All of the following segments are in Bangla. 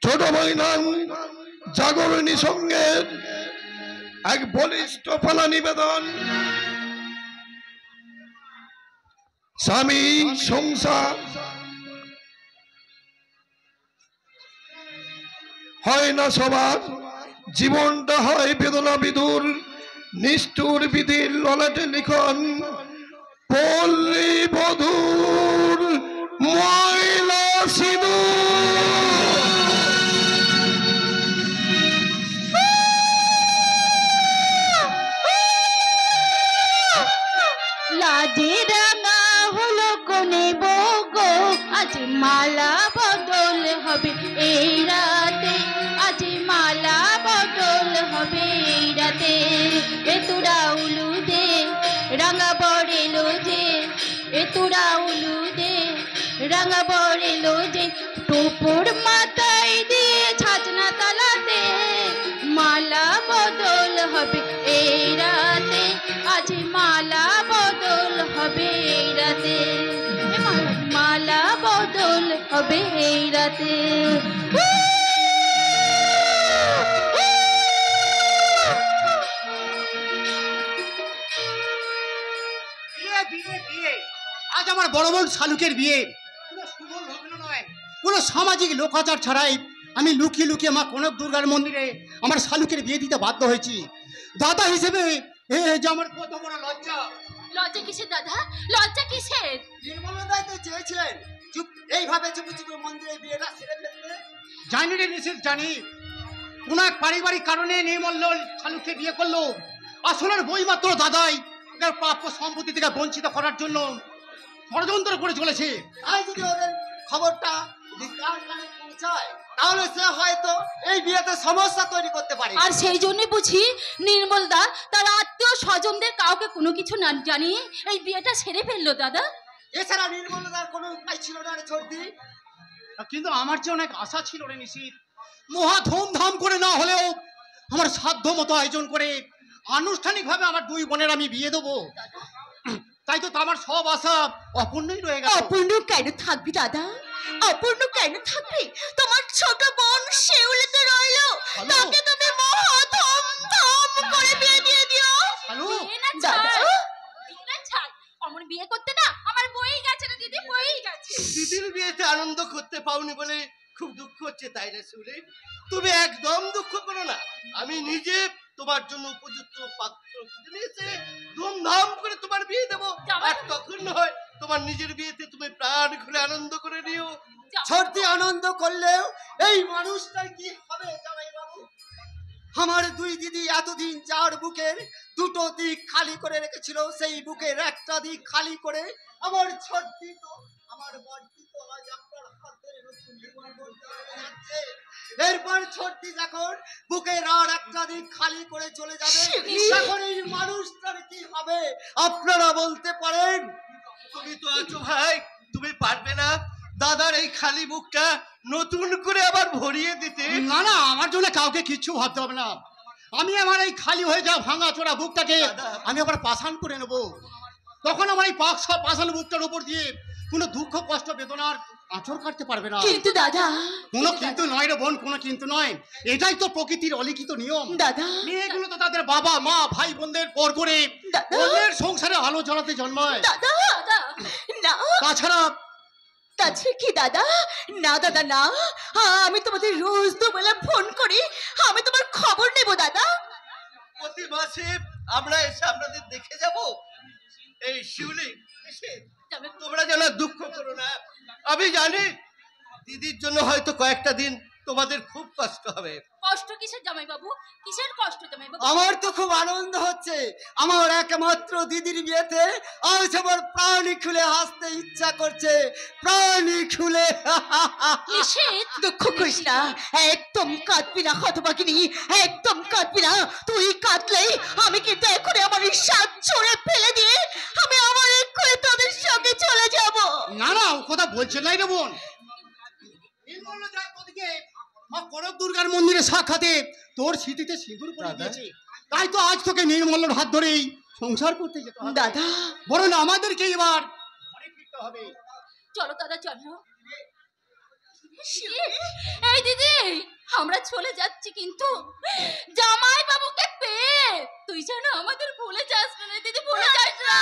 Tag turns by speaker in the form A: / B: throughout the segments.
A: ছোট মৈনান জাগরণী সঙ্গের এক বলিষ্ঠ পালা নিবেদন। স্বামী সংসার হয় না সবার, জীবনটা হয় বেদনা বিধুর, নিষ্ঠুর বিধির ললাটে লিখন পল্লী বধূর ময়লা সিঁদুর।
B: লাজে রাঙা হলো কোনে বগো, আজ মালা বদল হবে এই রাতে, আজ মালা বদল হবে এই রাতে। এ তোরা উলু দে রাঙা বড়েলো যে, এ তোরা উলু দে রাঙা বড়েলো যে, টুপুর মাথায় দিয়ে ছাজনা তালাতে মালা বদল হবে এই রাতে, আজ মালা বদল হবে এই রাতে, মালা বদল হবে এই রাতে।
C: আজ আমার বড় বোন শালুকের বিয়ে, কোনো সামাজিক লোকাচার ছাড়াই আমি লুকিয়ে লুকিয়ে মা কনক দুর্গার মন্দিরে আমার শালুকের বিয়ে দিতে বাধ্য হয়েছি। দাদা হিসেবে যে আমার কত বড় লজ্জা।
B: লজ্জা কিসের দাদা, লজ্জা কিসের?
C: নির্মলদাই তো চেয়েছিলেন চুপ এইভাবে চুপি চুপি মন্দিরে বিয়েটা সেরে ফেলতে। জানি রে নিশ্চিত জানি, কোন এক পারিবারিক কারণে নির্মল শালুককে বিয়ে করলো। আসলের বই মাত্র দাদাই তার প্রাপ্য সম্পত্তি থেকে বঞ্চিত করার জন্য ষড়যন্ত্র করে চলেছে।
D: আর যদি ওদের খবরটা পৌঁছায় তাহলে সে হয়তো এই বিয়েতে সমস্যা তৈরি করতে পারে।
B: আর সেই জন্যই বুঝি নির্মল দা তার আত্মীয় স্বজনদের কাউকে কোনো কিছু না জানিয়ে এই বিয়েটা সেরে ফেললো দাদা।
D: এছাড়া নির্মলদার কোনো উপায় ছিল না রে ছোটদি।
C: কিন্তু আমার যে অনেক আশা ছিল রে নিশিত, মহা ধুমধাম করে না হলেও আমার সাধ্য মতো আয়োজন করে আনুষ্ঠানিকভাবে আমার দুই বোনের আমি বিয়ে দেবো। তাই তো আমার সব আশা অপূর্ণই রয়ে গেল।
B: অপূর্ণ কেন থাকবি দাদা, অপূর্ণ কেন থাকবি? তোমার ছোট বোন শেউলিতে রইলো, তাকে তুমি মহা ধুমধাম করে বিয়ে দিয়ে দিও।
C: হ্যালো
B: দাদা অমন বিয়ে করতে না আমার বই গেছে না দিদি, বই গেছে।
D: দিদির বিয়েতে আনন্দ করতে পাওনি বলে খুব দুঃখ হচ্ছে, তাই না শুনে? তুমি একদম দুঃখ করো না, আমি নিজে তোমার জন্য উপযুক্ত পাত্র খুঁজে নিয়েছে, ধুমধাম করে তোমার বিয়ে দেবো। আর তখন নয় তোমার নিজের বিয়েতে তুমি প্রাণ খুলে আনন্দ করে নিও। ছোটদি আনন্দ করলেও এই মানুষটার কি হবে জামাই বাবু? আমার দুই দিদি এতদিন যার বুকের দুটো দিক খালি করে রেখেছিল, সেই বুকের একটা দিক খালি করে আমার ছোটদি তো আমার বড়দি তো আজ আপনার হাত ধরে নতুন জীবন গড়তে যাচ্ছে। এরপর ছোটদি যখন বুকের আর একটা দিক খালি করে চলে যাবে, তখন এই মানুষটার কি হবে আপনারা বলতে পারেন? তুমি তো আছো ভাই, তুমি পারবে না দাদার এই খালি বুকটা নতুন করে আবার ভরিয়ে দিতে?
C: না না, আমার জন্য কাউকে কিচ্ছু ভাবতে হবে না। আমি আমার এই খালি হয়ে যাওয়া ভাঙা চোরা বুকটাকে আমি আবার পাষাণ করে নেবো। তখন আমার এই পাষাণ বুকটার উপর দিয়ে কোনো দুঃখ কষ্ট বেদনার আঁচড় কাটতে পারবে না।
B: কিন্তু দাদা,
C: কোনো কিন্তু নয় রে বোন, কোনো কিন্তু নয়, এটাই তো প্রকৃতির অলিখিত নিয়ম।
B: দাদা
C: মেয়েগুলো তো তাদের বাবা মা ভাই বোনদের পর করে অন্যের সংসারে আলো জ্বালাতে জন্মায়।
B: দাদা না,
C: তাছাড়া
B: কি দাদা? না দাদা না, আমি তোমাদের রোজ দুবেলা ফোন করি, আমি তোমার খবর নেব দাদা।
D: প্রতি মাসে আমরা এসে আপনাদের দেখে যাব। এই শিউলি তোমরা যেন দুঃখ করো না, আমি জানি দিদির জন্য হয়তো কয়েকটা দিন তোমাদের খুব কষ্ট হবে।
B: কষ্ট কিসের জামাই বাবু, কিসের কষ্ট জামাই বাবু?
D: আমার তো খুব আনন্দ হচ্ছে, আমার একমাত্র দিদির বিয়েতে আজ আমার প্রাণী খুলে হাসতে ইচ্ছা করছে, প্রাণী খুলে।
B: নিষেধ, দুঃখ করিস না, একদম কাঁদবি না হতভাগিনী, একদম কাঁদবি না। তুই কাঁদলেই আমি কিন্তু এখন আমার ইচ্ছা ছড়ে ফেলে দিয়ে আমি আমার এক্ষুনি তোদের সঙ্গে চলে যাব।
C: না না, ও কথা বলছে নাই রে বোন। কনক দুর্গার মন্দিরে সাক্ষাতে তোর স্মৃতিতে সিঁদুর পরে দিয়েছে, তাই তো আজ তোকে নির্মলের হাত ধরেই সংসার করতে যেতে হবে।
B: দাদা
C: বরং আমাদেরকে এবার ঘরে ফিরতে হবে।
B: চলো দাদা চলো। এই দিদি
E: আমরা চলে যাচ্ছি, কিন্তু জামাই বাবুকে পেয়ে তুই যেন আমাদের ভুলে যাস না দিদি, ভুলে যাস না,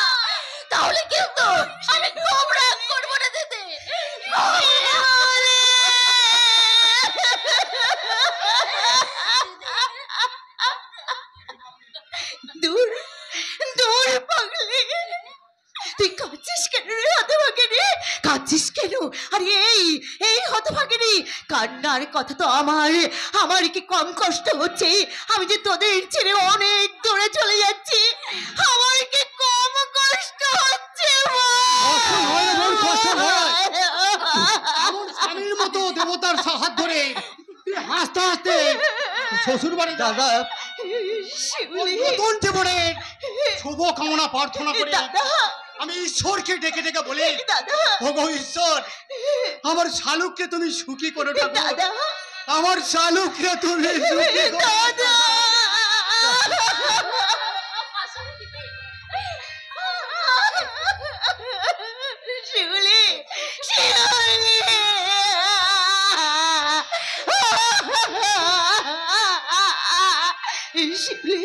E: তাহলে কিন্তু আমি খুব রাগ করবো না দিদি।
B: দূর দূর পাগলি, তুই কাঁদছিস কেন রে হতভাগিনী? কাঁদছিস কেন? আরে এই এই হতভাগিনী, কান্নার কথা তো আমার কি কম কষ্ট হচ্ছে? আমি যে তোদের ছেড়ে অনেক দূরে চলে যাচ্ছি, আমার কি কম কষ্ট হচ্ছে
C: কষ্ট নয় বোন, কষ্ট নয়। এমন স্বামীর মতো দেবতার হাত ধরে তুই হাসতে হাসতে শ্বশুর বাড়ি
D: দাদা
B: শিউলি,
C: নতুন জীবনের শুভ কামনা প্রার্থনা করে
B: দাদা,
C: আমি ঈশ্বরকে ডেকে ডেকে বলি,
B: দাদা,
C: ওগো ঈশ্বর, আমার শালুককে তুমি সুখী করো ঠাকুর,
B: দাদা,
C: আমার শালুককে তুমি সুখী করো।
B: দাদা। শিউলি, শিউলি, শিউলি,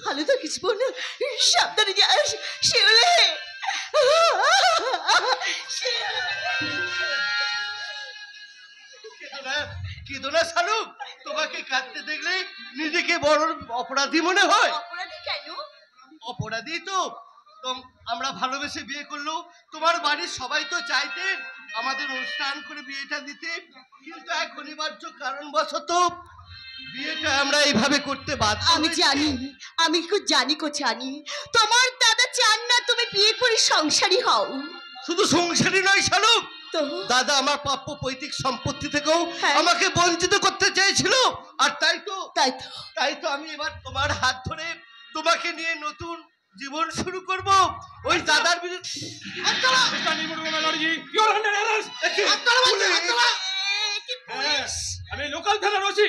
B: ভালো থাকিস বোন, সাবধানে যাস শিউলি।
D: কেঁদো না শালুক, তোমাকে কাঁদতে দেখলে নিজেকে বড় অপরাধী মনে হয়।
B: অপরাধী কেন?
D: অপরাধী তো আমরা ভালোবেসে বিয়ে করলো, তোমার বাড়ির সবাই তো চাইতেন আমাদের অনুষ্ঠান করে বিয়েটা দিতে, কিন্তু এক অনিবার্য কারণবশত বিয়েটা আমরা এইভাবে করতে বাধ্য
B: আমি
D: হয়েছি।
B: জানি, আমি খুব জানি তোমার দাদা চান না তুমি বিয়ে করে সংসারী হও।
D: শুধু সংসারী নয় শালুক,
B: তো
D: দাদা আমার প্রাপ্য পৈতৃক সম্পত্তি থেকেও
B: হ্যাঁ।
D: আমাকে বঞ্চিত করতে চেয়েছিল, আর তাই তো
B: তাই তো
D: আমি এবার তোমার হাত ধরে তোমাকে নিয়ে নতুন জীবন শুরু করব। ওই দাদার বিরুদ্ধে
F: আমি লোকাল থানার ওসি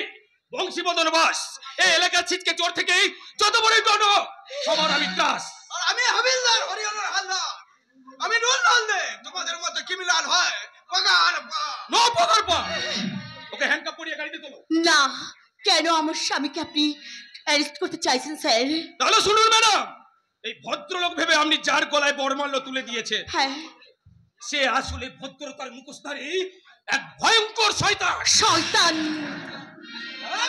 F: বংশীবদন বাস। এই এলাকার ছিটকে চোর থেকে যত বড় টন সবার আমি ক্লাস।
A: আর আমি হাবিলদার হরিয়ানার হালদার, আমি নুন লালদে, তোমাদের মতো ক্রিমিনাল হয় পগার পা।
F: নো পগার পা। ওকে হ্যান্ডকাপ পরিয়ে গাড়িতে তোলো।
B: না, কেন আমার স্বামীকে আপনি অ্যারেস্ট করতে চাইছেন স্যার?
F: তাহলে শুনুন ম্যাডাম, এই ভদ্রলোক ভেবে আপনি যার গলায় বরমাল্য তুলে দিয়েছে,
B: হ্যাঁ,
F: সে আসলে ভদ্রতার মুখোশধারী এক ভয়ঙ্কর শয়তান।
B: শয়তান।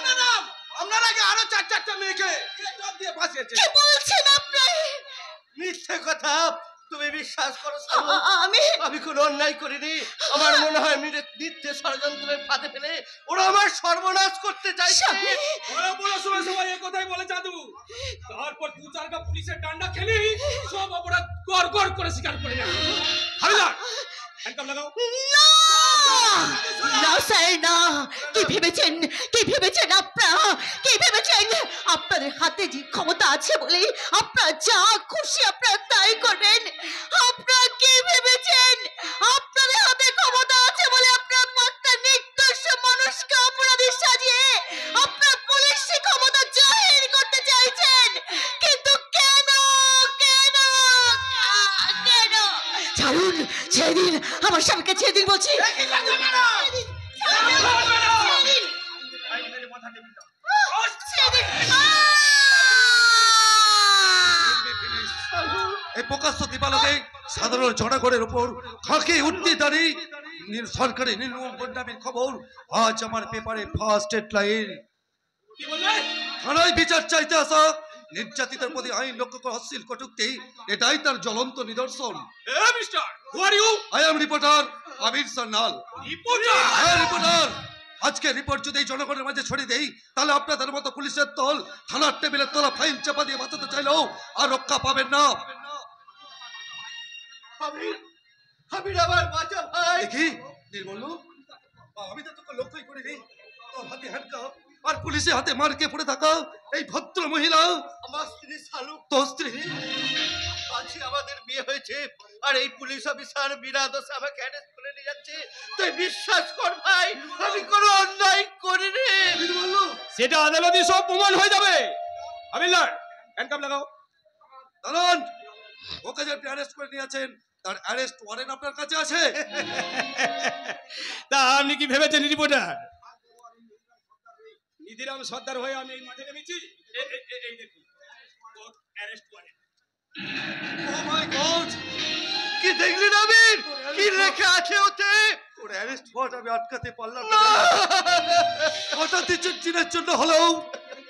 A: ম্যাডাম, আপনার আগে আরো চারটা মেয়েকে জব দিয়ে ফাঁসিয়েছে।
B: কি বলছেন আপনি?
D: মিথ্যে কথা, তুমি বিশ্বাস করো শালুক,
B: আমি
D: আমি কোনো অন্যায় করিনি। আমার মনে হয় মিথ্যে ষড়যন্ত্রের ফাঁদে ফেলে ওরা আমার সর্বনাশ করতে চাইছে।
B: স্বামী,
F: ওরা বলো সময় সবাই এই কথাই বলে জাদু। তারপর দু চারটা পুলিশের ডান্ডা খেলি সব অপরাধ গড় গড় করে স্বীকার করে নেয়। হাবিলদার হ্যান্ডকাপ লাগাও।
B: না না স্যার, না। কি ভেবেছেন আপনারা? কি ভেবেছেন আপনাদের হাতে যে ক্ষমতা আছে বলে আপনারা যা খুশি আপনারা তাই করবেন? আপনারা কি ভেবেছেন আপনাদের হাতে ক্ষমতা আছে বলে আপনারা একটা নির্দোষ মানুষকে অপরাধী সাজিয়ে আপনারা পুলিশি ক্ষমতা জাহির করতে চাইছেন? কিন্তু কেন? ছাড়ুন, ছেড়ে দিন আমার স্বামীকে, ছেড়ে দিন বলছি।
A: এই প্রকাশ্য দিবালকে সাধারণ জনগণের উপর খাঁকে উঠতে দাঁড়ি সরকারি নির্মম বন্যামের খবর আজ আমার পেপারে ফার্স্ট হেডলাইন।
F: কি বললে?
A: থানায় বিচার চাইতে আসা নির্যাতিতার প্রতি আইন লক্ষ্য করে অশ্লীল কটূক্তি, এটাই তার জ্বলন্ত নিদর্শন।
F: এ mister, who are you?
A: I am reporter Amir Sanyal.
F: Reporter?
A: হ্যাঁ রিপোর্টার। আজকে রিপোর্ট যদি এই জনগণের মাঝে ছড়িয়ে দেই, তাহলে আপনাদের মতো পুলিশের দল থানার টেবিলের তলা ফাইল চাপা দিয়ে বাঁচাতে চাইলেও আর রক্ষা পাবেন না।
D: আমির আমার বাঁচা ভাই।
A: দেখি নির্মল, আমি তো তোকে লক্ষ্যই করিনি। তোর হাতে হ্যান্ডকাপ আর পুলিশের হাতে মারকে পড়ে থাকা এই ভদ্র মহিলা
D: আমার স্ত্রী শালুক।
A: তোর স্ত্রী?
D: আজকে আমাদের বিয়ে হয়েছে আর এই পুলিশ অফিসার বিনা দোষে আমাকে অ্যারেস্ট করে নিয়ে যাচ্ছে। তুই বিশ্বাস কর ভাই, আমি কোনো অন্যায় করিনি।
A: নির্মল,
F: সেটা আদালতে সব প্রমাণ হয়ে যাবে। হাবিলদার হ্যান্ডকাপ লাগাও।
A: দাঁড়ান, ওকে যে আপনি অ্যারেস্ট করে নিয়ে আছেন তার অ্যারেস্ট ওয়ারেন্ট আপনার কাছে আছে?
F: তা আপনি কি ভেবেছেন রিপোর্টার? ক্ষুদিরাম সর্দার হয়ে আমি এই মাঠে নেমেছি। এই দেখুন কোর্ট অ্যারেস্ট ওয়ারেন্ট।
A: ও মাই গড,
D: কি দেখলি নবীন? কি লেখা আছে ওতে?
A: ওর অ্যারেস্ট হওয়াটা আমি আটকাতে পারলাম না। হঠাৎ দিনের জন্য হলেও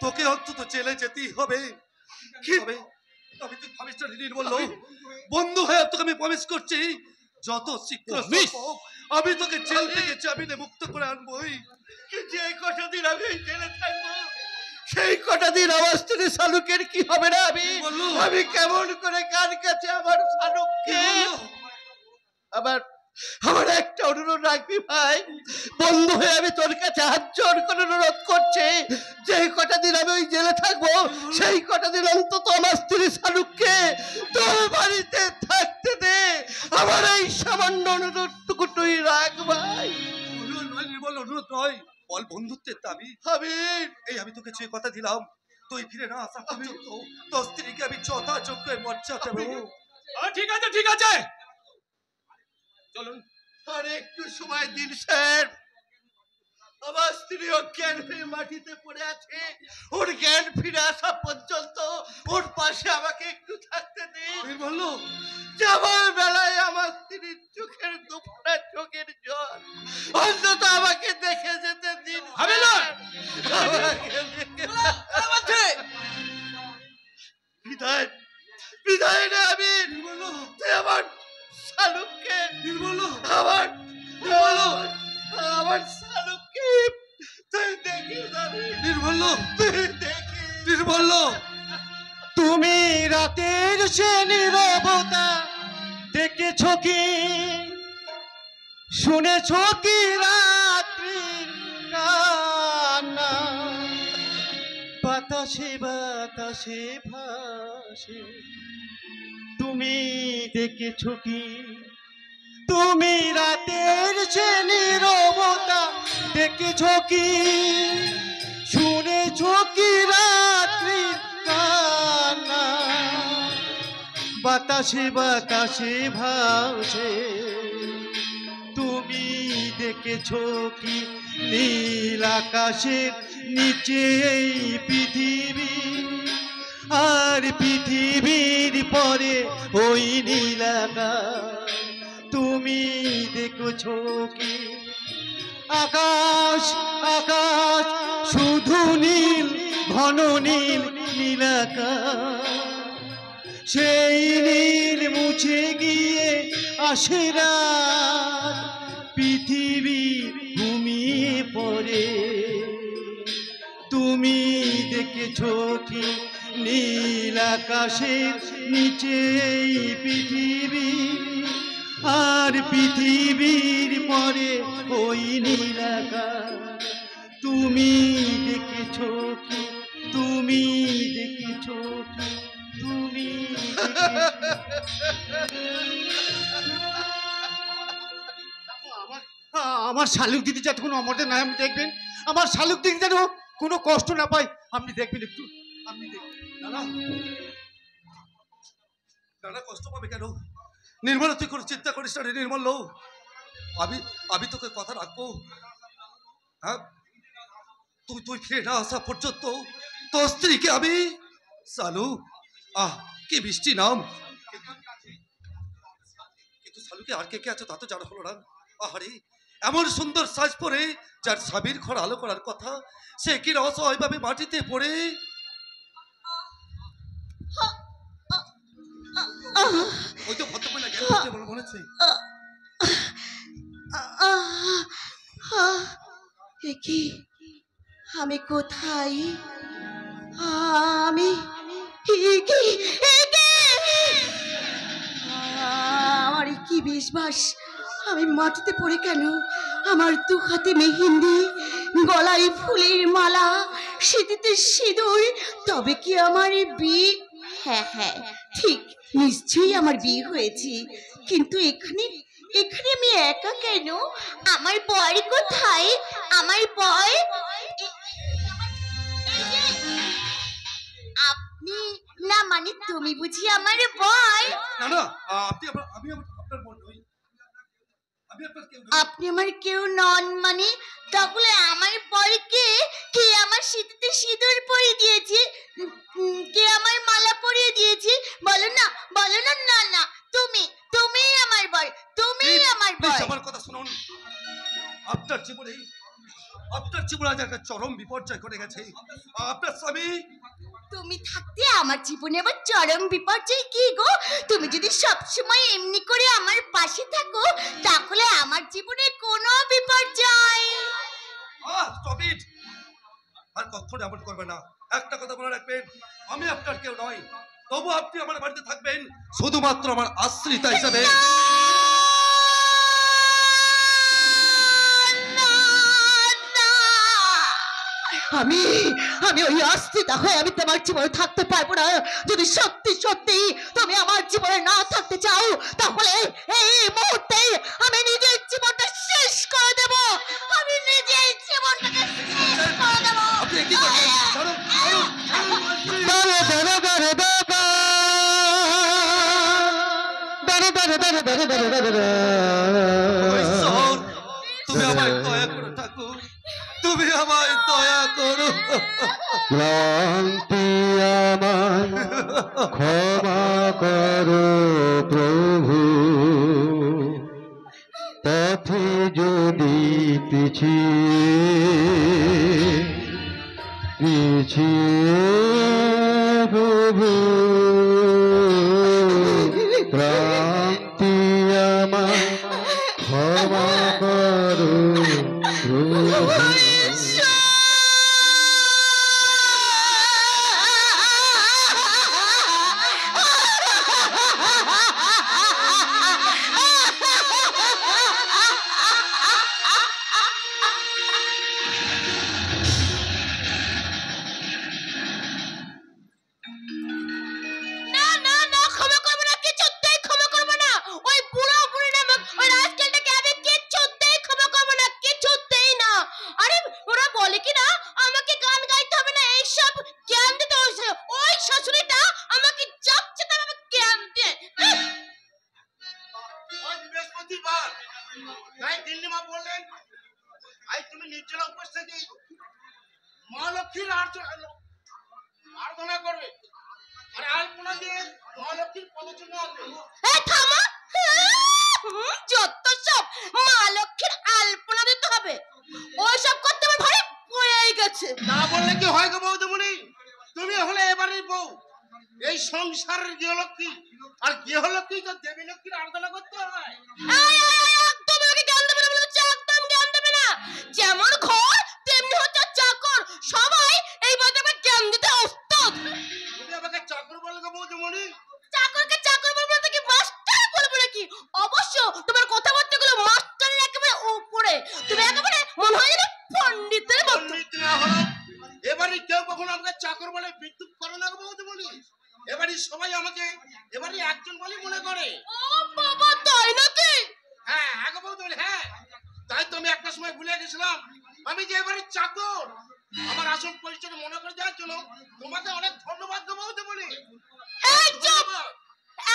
A: তোকে অন্তত জেলে যেতেই হবে। কি হবে? তবে তুই ভাবিস না নির্মল, বন্ধু হয়ে তোকে আমি প্রমিস করছি, যত শীঘ্র সম্ভব আমি তোকে জেল থেকে জামিনে মুক্ত করে আনবোই।
D: যে কটা দিন আমি এই জেলে থাকবো, সেই কটা দিন আমার স্ত্রী শালুকের কি হবে না? আমি কেমন করে কার কাছে আমার শালুককে আমার একটা অনুরোধ রাখবি ভাই, বন্ধু হয়ে আমি তোর কাছে হাত জোর করে অনুরোধ করছি, যে কটা দিন আমি ওই জেলে থাকবো সেই কটা দিন অন্তত আমার স্ত্রী শালুককে তোর বাড়িতে থাকতে দে। আমার এই সামান্য অনুরোধটুকু তুই রাখ ভাই।
A: অনুরোধ নয় নির্মল, অনুরোধ নয়, বল বন্ধুত্বের দাবি। আমি তোকে যে কথা দিলাম, তুই ফিরে না আসা পর্যন্ত তোর স্ত্রীকে আমি যথাযোগ্য মর্যাদা দেবো।
F: ঠিক আছে ঠিক আছে, চলুন।
D: আর একটু সময় দিন স্যার, আমার স্ত্রী অজ্ঞান হয়ে মাটিতে পড়ে আছে, ওর জ্ঞান ফিরে আসা পর্যন্ত ওর পাশে আমাকে একটু থাকতে দিন।
A: বললো
D: যাবার বেলায় আমার স্ত্রীর চোখের দুফটা চোখের জল অন্তত আমাকে দেখে যেতে দিন।
F: হবে না।
D: বিদায় বিদায় রে আমি, তুই আমার শালুককে আমার শালুককে তুই দেখে যাবি।
A: নির্মল,
D: তুই দেখে
A: নির্মল,
C: তুমি রাতের সে নীরবতা দেখেছ কি, শুনেছ কি রাত্রির কান্না, বাতাসে বাতাসে ভাসে, তুমি দেখেছ কি, তুমি রাতের সে নীরবতা দেখেছ কি, শুনেছ কি রাত্রির কান্না, বাতাসে বাতাসে ভাসে, তুমি দেখেছ কি নীল আকাশের নিচে এই পৃথিবী, আর পৃথিবীর পরে ওই নীল আকাশ, তুমি দেখেছ কি আকাশ আকাশ শুধু নীল, ঘন নীল নীল আকাশ, সেই নীল মুছে গিয়ে আসে রাত, পৃথিবী ঘুমিয়ে পড়ে, তুমি দেখেছ কি নীল আকাশের নিচে এই পৃথিবী, আর পৃথিবীর পরে ওই নীল আকাশ, তুমি দেখেছ কি, তুমি দেখেছ কি, তুমি আমার শালুক দিদি যতক্ষণ অমরদের নাম দেখবেন, আমার শালুক দিদি যেন কোনো কষ্ট না পায়, আপনি দেখবেন একটু, আপনি দেখবেন।
A: দাদা কষ্ট পাবে কেন? নির্মল, তুই কোনো চিন্তা করিস না রে নির্মল, আমি তোকে কথা রাখবো। হ্যাঁ, তুই ফিরে না আসা পর্যন্ত তোর স্ত্রীকে আমি সালু, কি বৃষ্টি নাম, কিন্তু সালুকে আর কে আছে তা তো জানা হলো না। আহারে, এমন সুন্দর সাজ পরে যার স্বামীর ঘর আলো করার কথা, সে কি অসহায়ভাবে মাটিতে পড়ে। ওই তো ভদ্রমহিলা জ্ঞান করছে বলে মনে হচ্ছে।
B: কি আমি কোথায়, আমি আমার কি বিশ্বাস, আমি মাটিতে পড়ে কেন? আমার দু হাতে মেহেন্দি, গলায় ফুলের মালা, সিঁথিতে সিঁদুর, তবে কি আমার বিয়ে? হ্যাঁ হ্যাঁ ঠিক, নিশ্চয়ই আমার বিয়ে হয়েছে, কিন্তু এখানে আমি একা কেন? আমার বর কোথায়? আমার বর? আপনি না, মানে তুমি বুঝি আমার বর?
A: না না, আমি আপনার বোন নই, আমি আপনার কেউ নই।
B: আপনি আমার কেউ নন মানে? তাহলে আমার বর কে? কে আমার আমার সিঁথিতে সিঁদুর পরিয়ে দিয়েছে? কে আমার মালা পরিয়ে দিয়েছে? বলো না, বলো না। না না, তুমি, তুমি আমার বর, তুমি আমার বর।
A: আমার কথা শুনুন। আপনার জীবনে আজ একটা চরম বিপর্যয় ঘটে গেছে। আপনার স্বামী
B: তুমি থাকতে আমার জীবনে আবার চরম বিপর্যয় কি গো? তুমি যদি সবসময় এমনি করে আমার পাশে থাকো তাহলে আমার জীবনে কোনো বিপর্যয়।
A: Stop it. আর কখনো এমন করবে না। একটা কথা মনে রাখবেন, আমি আপনার কেউ নয়, তবু আপনি আমার বাড়িতে থাকবেন শুধুমাত্র আমার আশ্রিতা হিসেবে।
B: আমি ওই আস্তিতা হয়ে আমি তোমার জীবনে থাকতে পারবো না। যদি সত্যি সত্যি তুমি আমার জীবনে না থাকতে চাও তাহলে এই মুহূর্তে আমি নিজের জীবনটা শেষ করে দেব। আমি নিজের জীবনটাকে শেষ করে দেব।
A: আপনি কি করছেন? ছাড়ুন, ছাড়ুন। ঈশ্বর, তুমি আমায় দয়া করো ঠাকুর, তুমি আমায় দয়া করো।
G: ক্লান্তি আমায় ক্ষমা করো প্রভু, পথে যদি পিছিয়ে প্রভু, ক্লান্তি আমায় ক্ষমা করো প্রভু।
B: না না না, ক্ষমা করবো না, কিছুতেই ক্ষমা করবো না। ওই বুড়ো বুড়ি নামক ওই রাজকেলটাকে আমি কিছুতেই ক্ষমা করবো না, কিছুতেই না। আরে ওরা বলে কি না আমাকে গান গাইতে হবে না, এইসব জ্ঞান দিতে হয়েছে। ওই শাশুড়িটা আমাকে যাচ্ছে তার আমাকে জ্ঞান দিয়ে।
D: আজ বৃহস্পতিবার, তাই দিল্লি মা বললেন আজ তুমি নির্জলা উপোস থেকে মা লক্ষ্মীর আরাধনা করবে আর আলপনা দিয়ে মা লক্ষ্মীর পদচিহ্ন আনবে।
B: এই থামো। যত সব মা লক্ষ্মীর আলপনা দিতে হবে, ওইসব করতে আমার ভারী বয়ে গেছে।
D: না বললে কি হয় গো বৌদিমণি, তুমি হলে এবারের বউ, এই সংসারের গৃহলক্ষ্মী, আর গৃহলক্ষ্মী তো দেবী লক্ষ্মীর আরাধনা করতে হয়।
B: একদম আমাকে জ্ঞান দেবে না বলে দিচ্ছি, একদম জ্ঞান দেবে না। যেমন ঘর তেমনি হচ্ছে চাকর, সবাই এই বইতে আমাকে জ্ঞান দিতে ওস্তাদ।
D: তুমি আমাকে চাকর বলে গো বৌদিমণি?
B: চাকরকে চাকর বলবো নাকি মাস্টার বলবো নাকি? অবশ্য তোমার কথাবার্তাগুলো মাস্টারের একেবারে উপরে। তুমি একেবারে মনে হয় যেন পণ্ডিতের মতো।
D: পণ্ডিত না হলো এবারে কেউ কখনো আমাকে চাকর বলে বিদ্রুপ করে না গো বৌদিমণি। এবারে সবাই আমাকে এবারে একজন বলে মনে করে।
B: ও বাবা, তাই নাকি?
D: হ্যাঁ আগে বৌদিমণি, হ্যাঁ। তাই তো আমি একটা সময় ভুলে গেছিলাম আমি যে এবারে চাকর। আমার আসল পরিচয় মনে করে দেওয়ার জন্য তোমাকে অনেক ধন্যবাদ গো বৌদিমণি।
B: এই চুপ!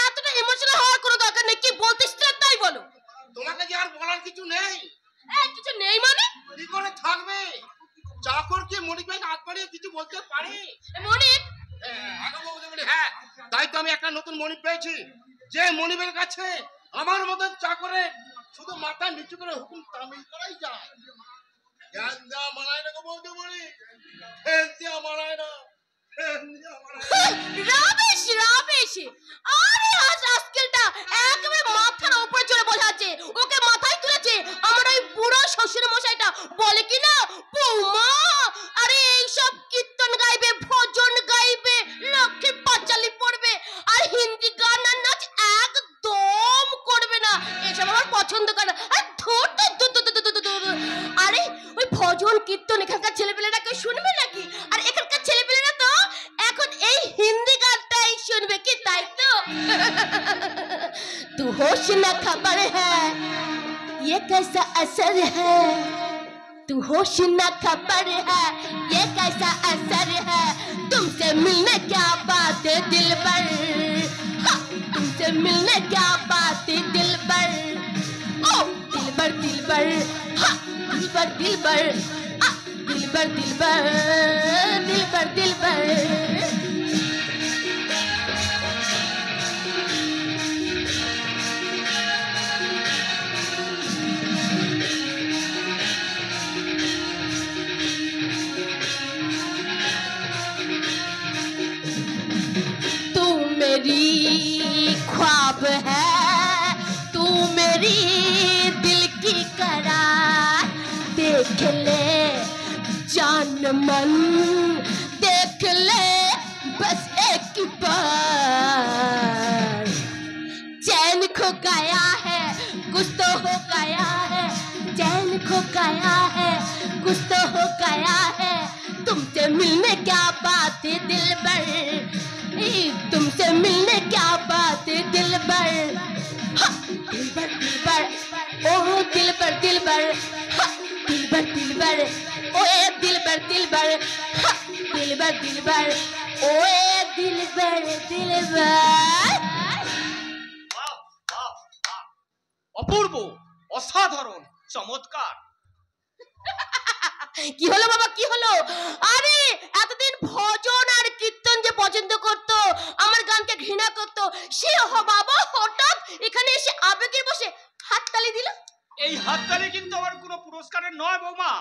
B: এতটা ইমোশনাল হওয়ার কোনো দরকার নেই। কি বলতিস তুই তাই বলো।
D: তোমাকে যে আর বলার কিছু নেই।
B: এই কিছু নেই মানে?
D: কি করে থাকবে? চাকর কি মনিক ভাই হাত বাড়িয়ে কিছু বলতে পারে?
B: মনিক?
D: আগে বৌদিমণি, হ্যাঁ। তাই তো আমি একটা নতুন মনিক পেয়েছি, যে মনিবের কাছে আমার মতন চাকরের শুধু মাথা নিচু করে হুকুম তামিল করাই যায়। জ্ঞান দেওয়া মানায় না গো বৌদিমণি, জ্ঞান দেওয়া মানায় না, জ্ঞান দেওয়া মানায় না।
B: রাবেশ রাবেশ। আরে আজ আজকেলটা একেবারে মাথার উপরে চড়ে বসাচ্ছে, ওকে মাথায় তুলেছে আমার ওই বুড়ো শ্বশুর মশাইটা। বলে কি না বৌমা, আরে এইসব কীর্তন গাইবে, ভজন গাইবে, লক্ষ্মী পাঁচালি পড়বে, আর হিন্দি গান আর নাচ একদম করবে না, এসব আমার পছন্দ করে না। আর ধুর ধুর ধুর ধুর ধুর ধুর। আরে ওই ভজন কীর্তন এখানকার ছেলেপেলেরা কেউ শুনবে নাকি? আর এখানকার ছেলেপেলেরা তো এখন এই হিন্দি গানটাই শুনবে, কি তাই তো? तू होश न खबर है ये कैसा असर है, तू होश न खबर है ये कैसा असर है, तुमसे मिलने क्या बात है दिलबर, हाँ, तुमसे मिलने क्या बात है दिलबर, ओ दिलबर दिलबर, हाँ दिलबर दिलबर, आ दिलबर दिलबर। मेरी ख्वाब है, तू मेरी दिल की करार। देख ले जान मन, देख ले बस एक बार। चैन खो गया है, कुछ तो हो गया है, चैन खो गया है, कुछ तो हो गया है। तुमसे मिलने क्या बात है दिलबर, तुमसे मिलने क्या बात है दिलबर। हा, दिलबर दिलबर, ओह दिलबर दिलबर, हा, दिलबर दिलबर, ओए दिलबर दिलबर, हा, दिलबर दिलबर, ओए दिलबर दिलबर।
F: অপূর্ব, অসাধারণ, চমৎকার।
B: কি হলো বাবা, কি হলো? আরে এতদিন ভজন আর কীর্তন যে পছন্দ করত, আমার গানকে ঘৃণা করত, সে বাবা হঠাৎ এখানে এসে আবেগের বসে হাততালি দিল।
F: এই হাততালি কিন্তু আমার কোনো পুরস্কারের নয় বৌমা।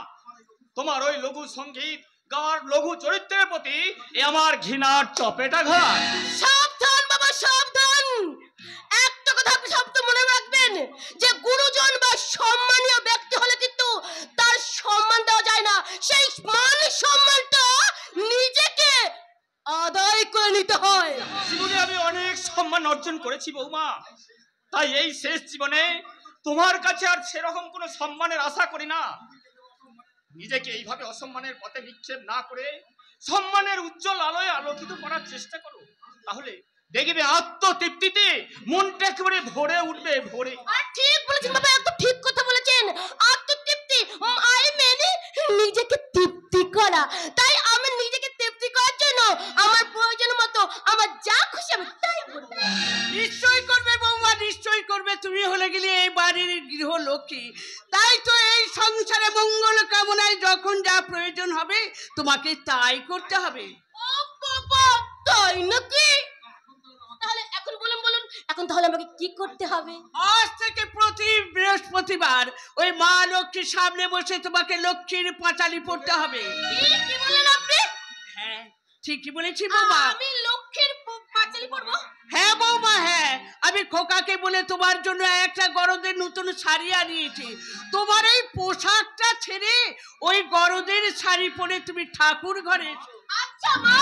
F: তোমার ওই লঘু সঙ্গীত গাওয়ার লঘু চরিত্রের প্রতি এ আমার ঘৃণার চপেটাঘাত।
B: সাবধান বাবা সাবধান, একটা কথা আপনি সব মনে রাখবেন যে গুরুজন বা সম্মানীয় ব্যক্তি হলে কিন্তু তার সম্মান দেওয়া যায় না, সেই মান সম্মানটা নিজেকে আদায় করে নিতে হয়।
F: জীবনে আমি অনেক সম্মান অর্জন করেছি বৌমা, তাই এই শেষ জীবনে তোমার কাছে আর সেরকম কোনো সম্মানের আশা করি না। নিজেকে এইভাবে অসম্মানের পথে নিক্ষেপ না করে সম্মানের উজ্জ্বল আলোয় আলোকিত করার চেষ্টা করো, তাহলে দেখবে আত্মতৃপ্তিতে মনটা একেবারে ভরে উঠবে ভরে।
B: আর ঠিক বলেছেন বাবা, একদম ঠিক কথা বলেছেন। আত্মতৃপ্তি আই মেনে নিজেকে তৃপ্তি করা। তাই আমি নিজেকে তৃপ্তি করার জন্য আমার প্রয়োজন মতো আমার যা খুশি আমি তাই করব।
C: নিশ্চয়ই করবে বৌমা, নিশ্চয়ই করবে। তুমি হলে গেলে এই বাড়ির গৃহলক্ষ্মী, তাই তো এই সংসারে মঙ্গল কামনায় যখন যা প্রয়োজন হবে তোমাকে তাই করতে হবে।
B: ও বাবা, তাই নাকি? তাহলে এখন বলুন বলুন, এখন তাহলে আমাকে কি করতে হবে?
C: আজ থেকে প্রতি বৃহস্পতিবার ওই মা লক্ষ্মীর সামনে বসে তোমাকে লক্ষ্মীর পাঁচালি পড়তে হবে।
B: কি বলেন আপনি?
C: হ্যাঁ ঠিকই বলেছি বৌমা।
B: আমি লক্ষ্মীর পাঁচালি পড়বো?
C: হ্যাঁ বৌমা হ্যাঁ, আমি খোকাকে বলে তোমার জন্য একটা গরদের নতুন শাড়ি আনিয়েছি। তোমার এই পোশাকটা ছেড়ে ওই গরদের শাড়ি পরে তুমি ঠাকুর ঘরে।
B: আচ্ছা মা,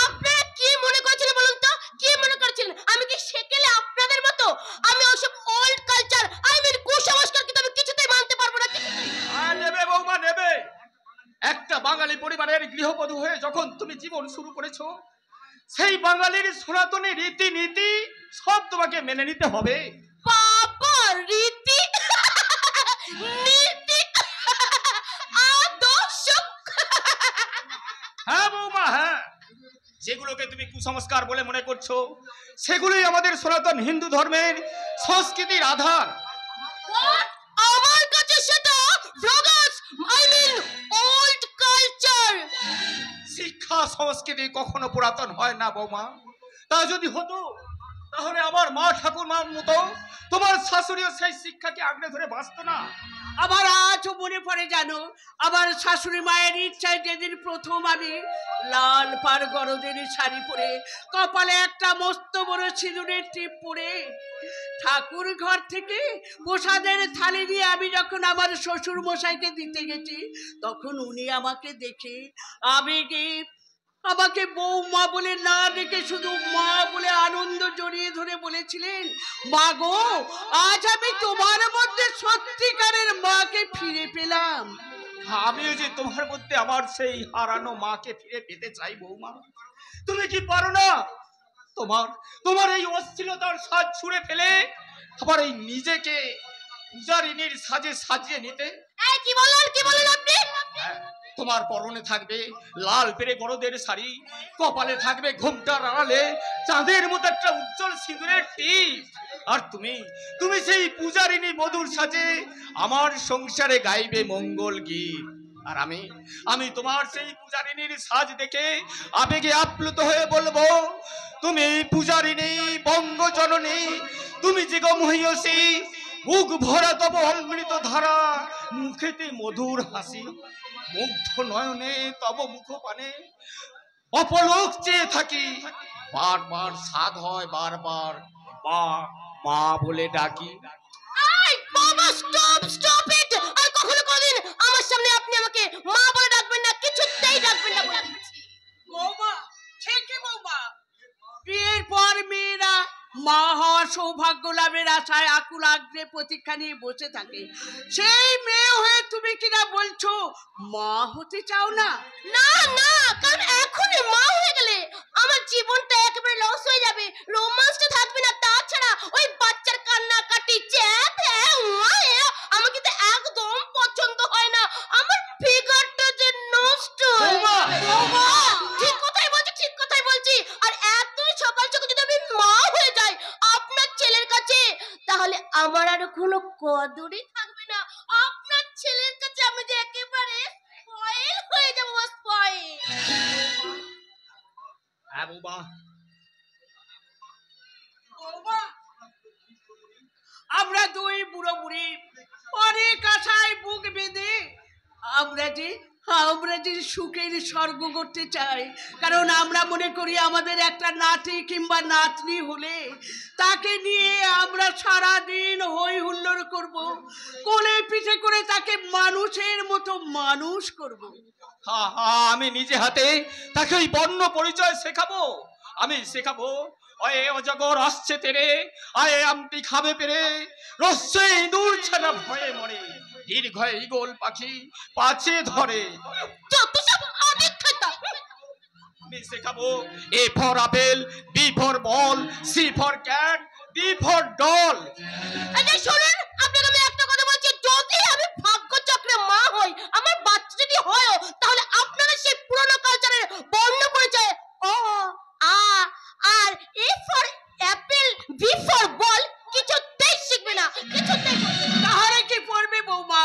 B: আপনারা কি মনে করেছিলেন বলুন তো, কি মনে করেছিলেন আমি কি সেকেলে আপনাদের মতো? আমি ওসব ওল্ড কালচার আই মিন কুসংস্কার কিন্তু আমি কিছুতেই মানতে পারবো না, কিছুতেই।
F: নেবে বৌমা নেবে। একটা বাঙালি পরিবারের গৃহবধূ হয়ে যখন তুমি জীবন শুরু করেছো, সেই বাঙালির সনাতনী রীতি নীতি সব তোমাকে মেনে নিতে হবে।
B: বাবা, রীতি নীতি আদর্শ।
F: হ্যাঁ বৌমা হ্যাঁ, যেগুলোকে তুমি কুসংস্কার বলে মনে করছো সেগুলোই আমাদের সনাতন হিন্দু ধর্মের সংস্কৃতির আধার।
B: আমার কাছে সেটা ভ্রগাস আই মিন ওল্ড কালচার।
F: শিক্ষা সংস্কৃতি কখনো পুরাতন হয় না বৌমা। তা যদি হতো তাহলে আমার মা ঠাকুরমার মতো তোমার শাশুড়িও সেই শিক্ষাকে আঁকড়ে ধরে বাঁচত না।
C: আবার আজও মনে পড়ে জানো, আমার শাশুড়ি মায়ের ইচ্ছায় যেদিন প্রথম আমি লাল পাড় গরদের শাড়ি পরে কপালে একটা মস্ত বড় সিঁদুরের টিপ পরে ঠাকুর ঘর থেকে প্রসাদের থালি নিয়ে আমি যখন আমার শ্বশুর মশাইকে দিতে গেছি, তখন উনি আমাকে দেখে আবেগে আমাকে বৌমা বলে না ডেকে শুধু মা বলে আনন্দ জড়িয়ে ধরে বলেছিলেন, মা গো আজ আমি তোমার মধ্যে সত্যিকারের মাকে ফিরে পেলাম।
F: আমিও যে তোমার মধ্যে আমার সেই হারানো মাকে ফিরে পেতে চাই বৌমা। তুমি কি পারো না তোমার এই অশ্লীলতার সাজ ছুঁড়ে ফেলে আবার এই নিজেকে পূজারিনীর সাজে সাজিয়ে নিতে?
B: এই কি বলেন আপনি?
F: তোমার পরনে থাকবে লাল পেরে গরদের শাড়ি, কপালে থাকবে ঘোমটার আড়ালে চাঁদের মতো একটা উজ্জ্বল সিঁদুরের টিপ, আর তুমি সেই পূজারিনী বধূর সাজে আমার সংসারে গাইবে মঙ্গল গীত। আর আমি তোমার সেই পূজারিনীর সাজ দেখে আবেগে আপ্লুত হয়ে বলবো, তুমি পূজারিনী বঙ্গজননী, তুমি যে গো মহিয়সী, মুখ ভরা তব অমৃত ধারা, মুখেতে মধুর হাসি, মুগ্ধ নয়নে তব মুখ পানে অপলোক চেয়ে থাকি, বারবার স্বাদ হয়, বারবার মা মা বলে ডাকি।
B: এই বাবা, স্টপ ইট! আর কখনো কোনদিন আমার সামনে আপনি আমাকে মা বলে ডাকবেন না, কিছুতেই ডাকবেন না বলে দিচ্ছি।
H: বৌমা, ঠিকই বৌমা। বিয়ের পর মেয়েরা মা হওয়ার সৌভাগ্য লাভের আশায় আকুল আগ্রে প্রতীক্ষা নিয়ে বসে থাকে। সেই মেয়ে হয়ে তুমি কিনা বলছো মা হতে চাও না?
B: না না, কারণ এখনই মা হয়ে গেলে আমার জীবনটা একেবারে লস হয়ে যাবে, রোমান্সটা থাকবে না। তাছাড়া ওই বাচ্চার কান্নাকাটি, চ্যাট, আমাকে তো একদম পছন্দ হয় না। আমার ফিগারটা যে নষ্ট হয়ে
H: বৌমা!
B: ঠিক কথাই বলছি। আর এত সকাল সকাল যদি আমি মা হয়ে যাই আপনার ছেলের কাছে, তাহলে আমার আর কোনো কদরই থাকবে না। আপনার ছেলের কাছে আমি যে একেবারে স্পয়েল হয়ে যাবো, স্পয়েল।
F: হ্যাঁ বৌমা।
H: বৌমা, আমরা দুই বুড়ো বুড়ি অনেক আশায় বুক বেঁধে আমরা যে সুখের স্বর্গ করতে চাই। কারণ আমরা মনে করি আমাদের একটা নাতি কিংবা নাতনি হলে তাকে নিয়ে আমরা সারাদিন হই হুল্লোড় করব, কোলে পিঠে করে তাকে মানুষের মতো মানুষ করব।
F: হ্যাঁ হ্যাঁ, আমি নিজে হাতে তাকে ওই বর্ণ পরিচয় শেখাবো। আমি শেখাবো, অয়ে অজগর আসছে তেরে, আয়ে আমটি খাবে পেরে, রস্যে ইঁদুর ছানা ভয়ে মরে, দীর্ঘয়ে ঈগল পাখি পাছে ধরে।
B: যত সব অবিক্ষতা।
F: আমি শেখাবো A for apple, B for ball, C for cat, D for doll.
B: এই শুনুন, আপনাকে আমি একটা কথা বলছি, যদি আমি ভাগ্যচক্রে মা হই, আমার বাচ্চা যদি হয়, তাহলে আপনারা সেই পুরনো কালচারের বর্ণ পরিচয় অ, আ আর A for apple, B for ball কিছুতেই শিখবে না, কিছুতেই করবে না।
H: তাহলে কি পড়বে বৌমা?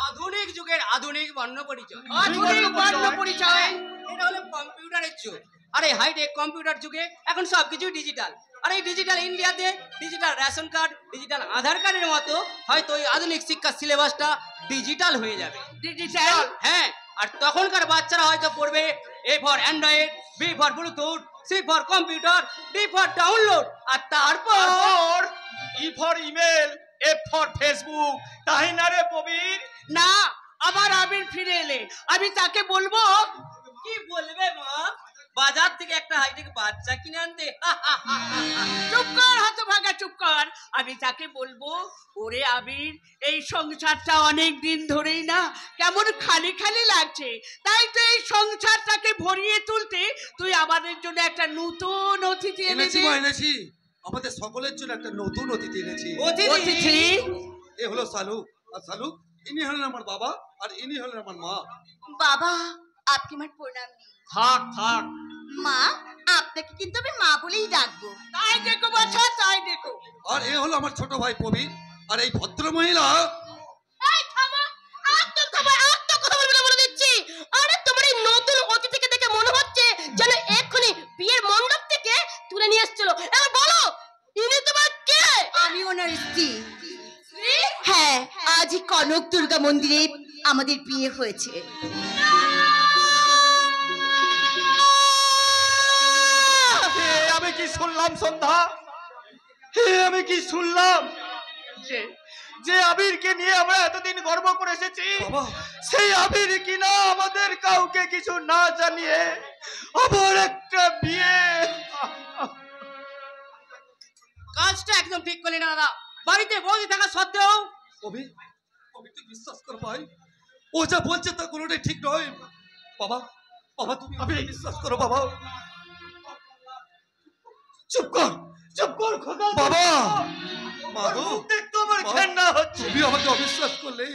C: আধুনিক যুগের আধুনিক বর্ণ পরিচয়।
H: আধুনিক বর্ণ পরিচয়।
C: এটা হলো কম্পিউটারের যুগ। আর এই হাইটেক কম্পিউটার যুগে এখন সবকিছু ডিজিটাল। আর এই ডিজিটাল ইন্ডিয়াতে ডিজিটাল রেশন কার্ড, ডিজিটাল আধার কার্ডের মতো হয়তো এই আধুনিক শিক্ষা সিলেবাসটা ডিজিটাল হয়ে যাবে।
H: ডিজিটাল?
C: হ্যাঁ, আর তখনকার বাচ্চারা হয়তো পড়বে A for Android, B for Bluetooth, C for computer, D for download, আর তারপর
F: E for email, F for Facebook. তাই না রে প্রবীর?
H: না, আবার আবির ফিরে এলে আমি তাকে বলবো,
C: কি বলবে মা, বাজার থেকে একটা হাইটেক বাচ্চা কিনে আনতে।
H: চুপ কর হতভাগা, চুপ কর। আমি তাকে বলবো, ওরে আবির, এই সংসারটা অনেক দিন ধরেই না কেমন খালি খালি লাগছে, তাই তো এই সংসারটাকে ভরিয়ে তুলতে তুই আমাদের জন্য একটা নতুন অতিথি
A: এনেছি
H: এনেছিস।
A: এনেছি, আমাদের সকলের জন্য একটা নতুন অতিথি এনেছি।
H: অতিথি?
A: এ হলো সালু। আর সালু, ইনি হলেন আমার বাবা, আর ইনি হলেন আমার মা।
B: বাবা, আপনি আমার প্রণাম নিন।
F: থাক থাক।
B: মা, আপনাকে কিন্তু আমি মা বলেই ডাকবো।
H: তাই দেখো বাছা, তাই দেখো।
A: আর এ হলো আমার ছোট ভাই প্রবীর। আর এই ভদ্র মহিলা,
B: এই থামো, একদম থামো, একদম কথা বলবে না বলে দিচ্ছি। আরে তোমার এই নতুন অতিথিকে দেখে মনে হচ্ছে যেন এক্ষুনি বিয়ের মণ্ডপ থেকে তুলে নিয়ে এসেছিল। এবার বলো, ইনি তোমার কে? আমি ওনার স্ত্রী। হ্যাঁ, আজই কনক দুর্গা মন্দিরে আমাদের বিয়ে হয়েছে।
F: আমি কি শুনলাম সন্ধ্যা? আমি কি শুনলাম যে আবিরকে নিয়ে আমরা এতদিন গর্ব করে এসেছি,
A: বাবা,
F: সেই আবির কিনা আমাদের কাউকে কিছু না জানিয়ে আবার একটা বিয়ে।
C: কাজটা একদম ঠিক করলি না দাদা। বাড়িতে বসে থাকা সত্ত্বেও
A: কবি, কবি তুই বিশ্বাস কর ভাই, ও যা বলছে তা কোনোটাই ঠিক নয়। বাবা, বাবা তুমি আমাকে বিশ্বাস করো বাবা।
F: চুপ কর, চুপ কর খোদা।
A: বাবা, মা গো,
F: দেখতে আমার
A: মা,
F: ঘেন্না হচ্ছে।
A: তুমি আমাকে অবিশ্বাস করলে।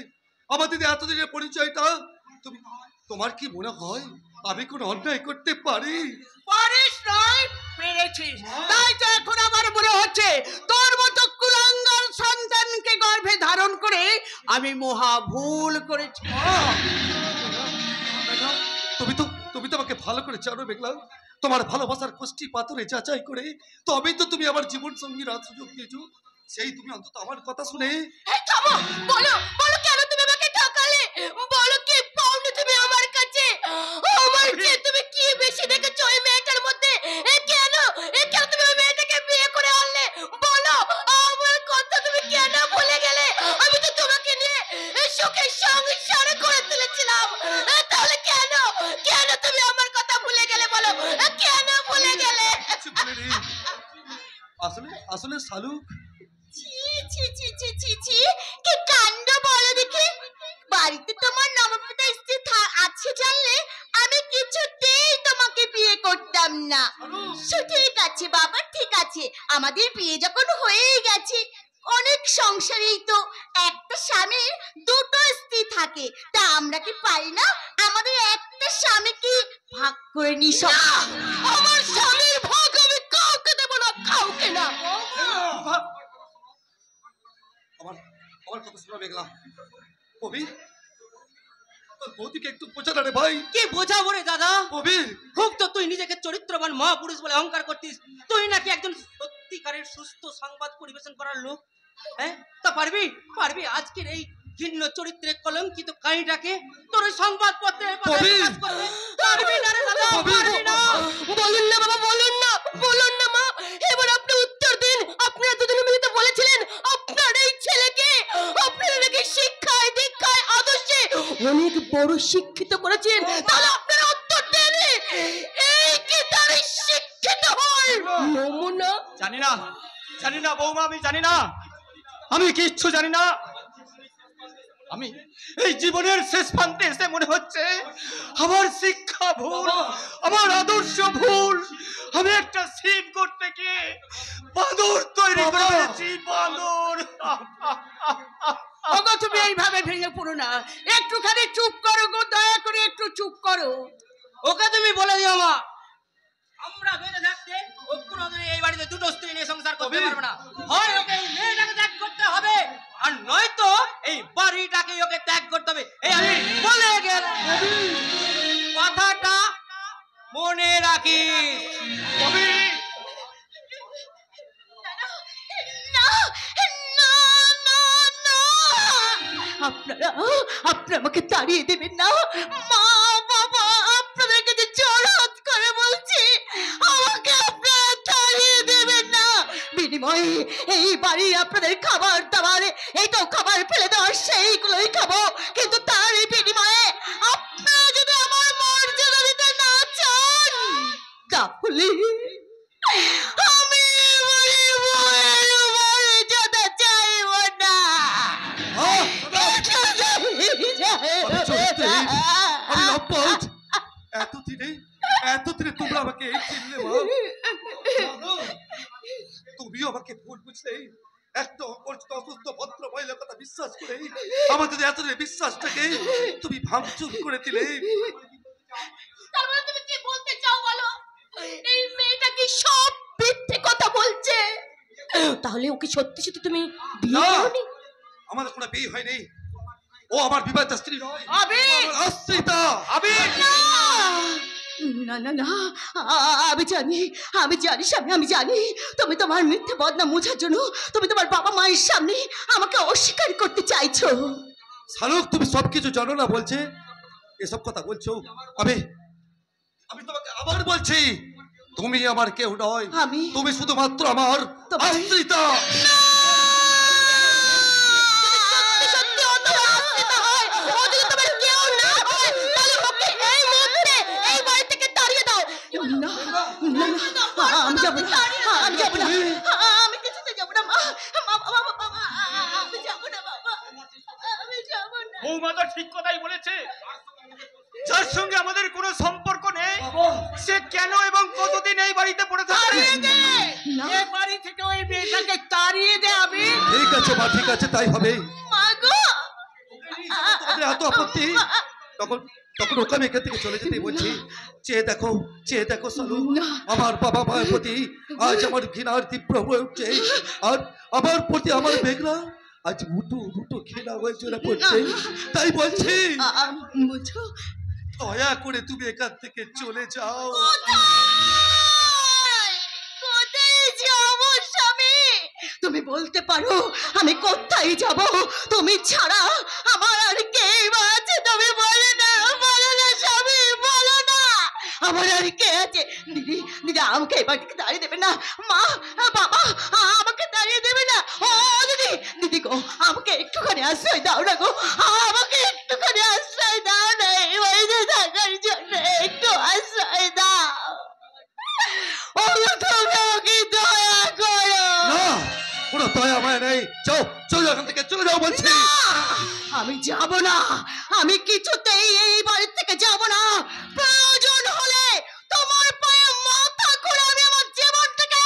A: আমাদের যে এতদিনের পরিচয়টা, তুমি, তোমার কি মনে হয় আমি কোনো অন্যায় করতে পারি?
H: পারিস নয়, পেরেছিস। তাই তো এখন আমার মনে হচ্ছে তোর মতো কুলাঙ্গার সন্তানকে গর্ভে ধারণ করে আমি মহা ভুল করেছি।
A: মেঘলা, তুমি তো আমাকে ভালো করে জানো মেঘলা। তোমার ভালোবাসার কোষ্ঠী পাথরে যাচাই করে তবেই তো তুমি আমার জীবন সঙ্গীর সুযোগ দিয়েছো। সেই তুমি অন্তত আমার কথা শুনে।
B: এই থামো, বলো, বলো কেন তুমি আমাকে ঠকালে? বলো কি পাওনি তুমি আমার কাছে? আমার চেয়ে তুমি কি বেশি দেখেছো এই মেয়েটার মধ্যে? কেন
A: আসলে শালুক
B: ছি ছি ছি ছি ছি ছি, কি কাণ্ড বলো দেখি। বাড়িতে তোমার নবমীতা স্ত্রী আছে জানলে আমি কিছুতেই তোমাকে বিয়ে করতাম না। ঠিক আছে বাবা, ঠিক আছে, আমাদের বিয়ে যখন হয়েই গেছে, অনেক সংসারেই তো একটা স্বামীর দুটো স্ত্রী থাকে, তা আমরা কি পারি না আমাদের একটা স্বামীকে ভাগ করে নি সব? আমার স্বামীর ভাগ আমি কাউকে দেবো না, কাউকে না।
A: আমার আমার কথা শোনা মেঘলা। কবির, তোর বৌদিকে একটু বোঝা না রে ভাই।
I: কি বোঝাবো রে দাদা?
A: কবির,
I: খুব তো তুই নিজেকে চরিত্রবান মহাপুরুষ বলে অহংকার করতিস। তুই নাকি একজন সত্যিকারের সুস্থ সংবাদ পরিবেশন করার লোক। হ্যাঁ, তা পারবি পারবি আজকের এই ঘৃণ্য চরিত্রে কলঙ্কিত কাহিনীটাকে তোর ওই সংবাদপত্রের পাতায় প্রকাশ করতে? পারবি না রে দাদা, পারবি না।
B: বলুন না বাবা, বলুন না, বলুন না মা, এবার আপনি উত্তর দিন। আপনারা দুজনে মিলে তো বলেছিলেন আপনার এই ছেলেকে আপনারা নাকি শিক্ষায় দীক্ষায় আদর্শে অনেক বড় শিক্ষিত করেছেন, তাহলে আপনারা উত্তর দেন। এই কি তার শিক্ষিত হয় নমুনা?
F: জানি না, জানি না বৌমা, আমি জানি না, আমি কিচ্ছু জানি না। আমি এই জীবনের শেষ প্রান্তে এসে মনে হচ্ছে আমার শিক্ষা ভুল, আমার আদর্শ ভুল। আমি একটা শিব করতে গিয়ে বাঁদর তৈরি করে ফেলেছি, বাঁদর।
H: ওগো তুমি এইভাবে ভেঙে পড়ো না, একটুখানি চুপ করো গো, দয়া করে একটু চুপ করো।
I: ওকে তুমি বলে দিও মা, আমরা বেঁচে থাকতে ও কোনোদিন এই বাড়িতে দুটো স্ত্রী নিয়ে সংসার করতে পারবে না। হয় ওকে এই মেয়েটাকে ত্যাগ করতে হবে, আর নয়তো এই বাড়িটাকে ওকে ত্যাগ করতে হবে। এই আমি বলে গেলাম, কথাটা মনে রাখিস।
B: না না না না, আপনারা আপনারা আমাকে তাড়িয়ে দেবেন না। মা বাবা আপনাদের কাছে জোরহাত করে বলছি, আমাকে আপনারা তাড়িয়ে দেবেন না। বিনিময়ে এই বাড়ি আপনাদের খাবার দাবার, এইটাও খাবার ফেলে দেওয়ার সেইগুলোই খাবো, কিন্তু তার বিনিময়ে আপনারা যদি আমার মর্যাদা দিতে না চান, তাহলে আমি মর্যাদা চাইব না।
A: আমি অপরাধ। এতদিনে তোমরা আমাকে এই চিনলে মা? তুমিও আমাকে ভুল বুঝলে, একটা অপরিচিত অসুস্থ ভদ্র মহিলার কথা বিশ্বাস করে আমাদের এতদিনের বিশ্বাসটাকে তুমি ভাঙচুর করে দিলে।
B: তারপরে তুমি কি বলতে চাও বলো? এই মেয়েটা কি সব মিথ্যে কথা বলছে? তাহলে ওকে সত্যি সত্যি তুমি বিয়ে
A: না।
B: করনি?
A: আমাদের কোনো বিয়ে হয়নি, ও আমার বিবাহিত স্ত্রী নয়,
H: আবির!
A: আমার আশ্রিতা। আবির,
B: না না না, আমি জানি, আমি জানি স্বামী, আমি জানি তুমি তোমার মিথ্যে বদনাম মোছার জন্য তুমি তোমার বাবা মায়ের সামনে আমাকে অস্বীকার করতে চাইছো।
A: শালুক, তুমি সবকিছু জানো না বলছে এসব কথা বলছো। আমি তোমাকে আবার বলছি, তুমি আমার কেউ নয়, তুমি শুধুমাত্র আমার আশ্রিতা।
B: সত্যি ও তোমার আশ্রিতা হয়, ও যদি তোমার কেউ না হয়, তাহলে ওকে এই মুহূর্তে এই বাড়ি থেকে তাড়িয়ে দাও। না না না, আমি যাবো না, আমি যাবো না, আমি কিছুতে যাবো না মা, বাবা, আমি যাবো না বাবা, আমি যাবো না।
F: বৌমা তো ঠিক কথাই বলেছে, যার সঙ্গে আমাদের কোনো সম্পর্ক নেই সে কেন এবং কতদিন এই বাড়িতে পড়ে থাকবে?
H: এই বাড়ি থেকে ওই মেয়েটাকে তাড়িয়ে দে আবির।
A: ঠিক আছে মা, ঠিক আছে, তাই হবে।
B: মা গো,
A: তোমাদের এত আপত্তি, তখন ওকে আমি এখান থেকে চলে যেতে বলছি। চেয়ে দেখো শালু, আমার বাবা মায়ের প্রতি আজ আমার ঘৃণার তীব্র হয়ে উঠছে, আর আমার প্রতি আমার মেঘনা আজ মুটু ঘৃণা হয়ে চলে পড়ছে। তাই বলছি,
B: বুঝো,
A: দয়া করে তুমি এখান থেকে চলে যাও।
B: কোথায় যাবো স্বামী? তুমি বলতে পারো আমি কোথায় যাব? তুমি ছাড়া আমার আর কে আছে? তুমি বলো না স্বামী, বলো না, আমার আর কে আছে? দিদি দিদি, আমাকে এবার থেকে দাঁড়িয়ে দেবে না। মা বাবা, আমাকে দাঁড়িয়ে দেবে না। ও দিদি দিদি গো, আমাকে একটুখানি আশ্রয় দাও না গো, আমাকে একটুখানি আশ্রয় দাও না, এই বাড়িতে থাকার জন্য একটু আশ্রয় দাও। ও তুমি আমাকে দয়া করো।
A: না, যাও বলছি।
B: না, আমি যাব না, আমি কিছুতেই এই বাড়ি থেকে যাব না। প্রয়োজন হলে তোমার পায়ে মাথা করে আমি আমার জীবনটাকে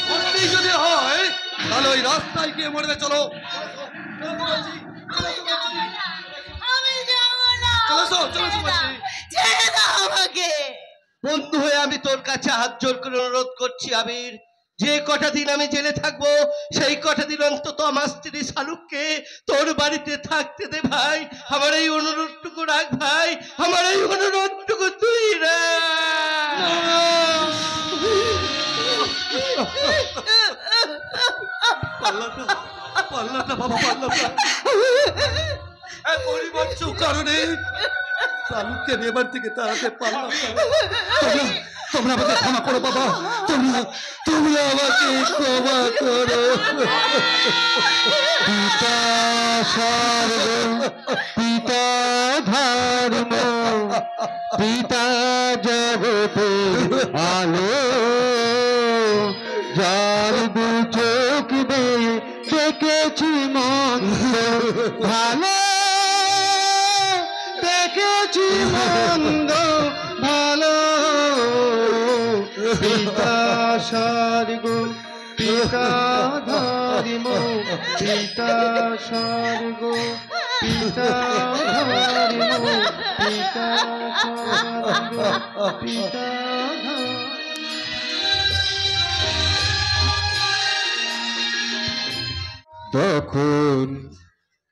A: সত্যি যদি হয় তাহলে ওই রাস্তায় গিয়ে মরে চলো।
B: আমি যাব না,
A: চলো বলছি।
B: ছেড়ে দাও আমাকে।
D: বন্ধু হয়ে আমি তোর কাছে হাত জোর করে অনুরোধ করছি আবির, যে কটা দিন আমি জেলে থাকবো সেই কটা দিন অন্তত আমার স্ত্রী শালুককে তোর বাড়িতে থাকতে দে ভাই। আমার এই অনুরোধটুকু রাখ ভাই, আমার এই অনুরোধটুকু তুই রাখ।
A: পারলাম না বাবা, পারলাম না। এক পরিবর্য কারণে শালুককে এবার থেকে তাড়াতে পারলাম না। তোমরা আমাকে ক্ষমা করো বাবা, তোমরা আমাকে ক্ষমা করো।
G: পিতা স্বর্গ পিতা ধর্ম পিতা জগতের আলো, যার দু চোখ দিয়ে দেখেছি মন্দ ভালো, দেখেছি মন্দ ভালো। পিতা স্বর্গ পিতা ধর্ম পিতা স্বর্গ পিতা ধর্ম পিতা স্বর্গ পিতা তখন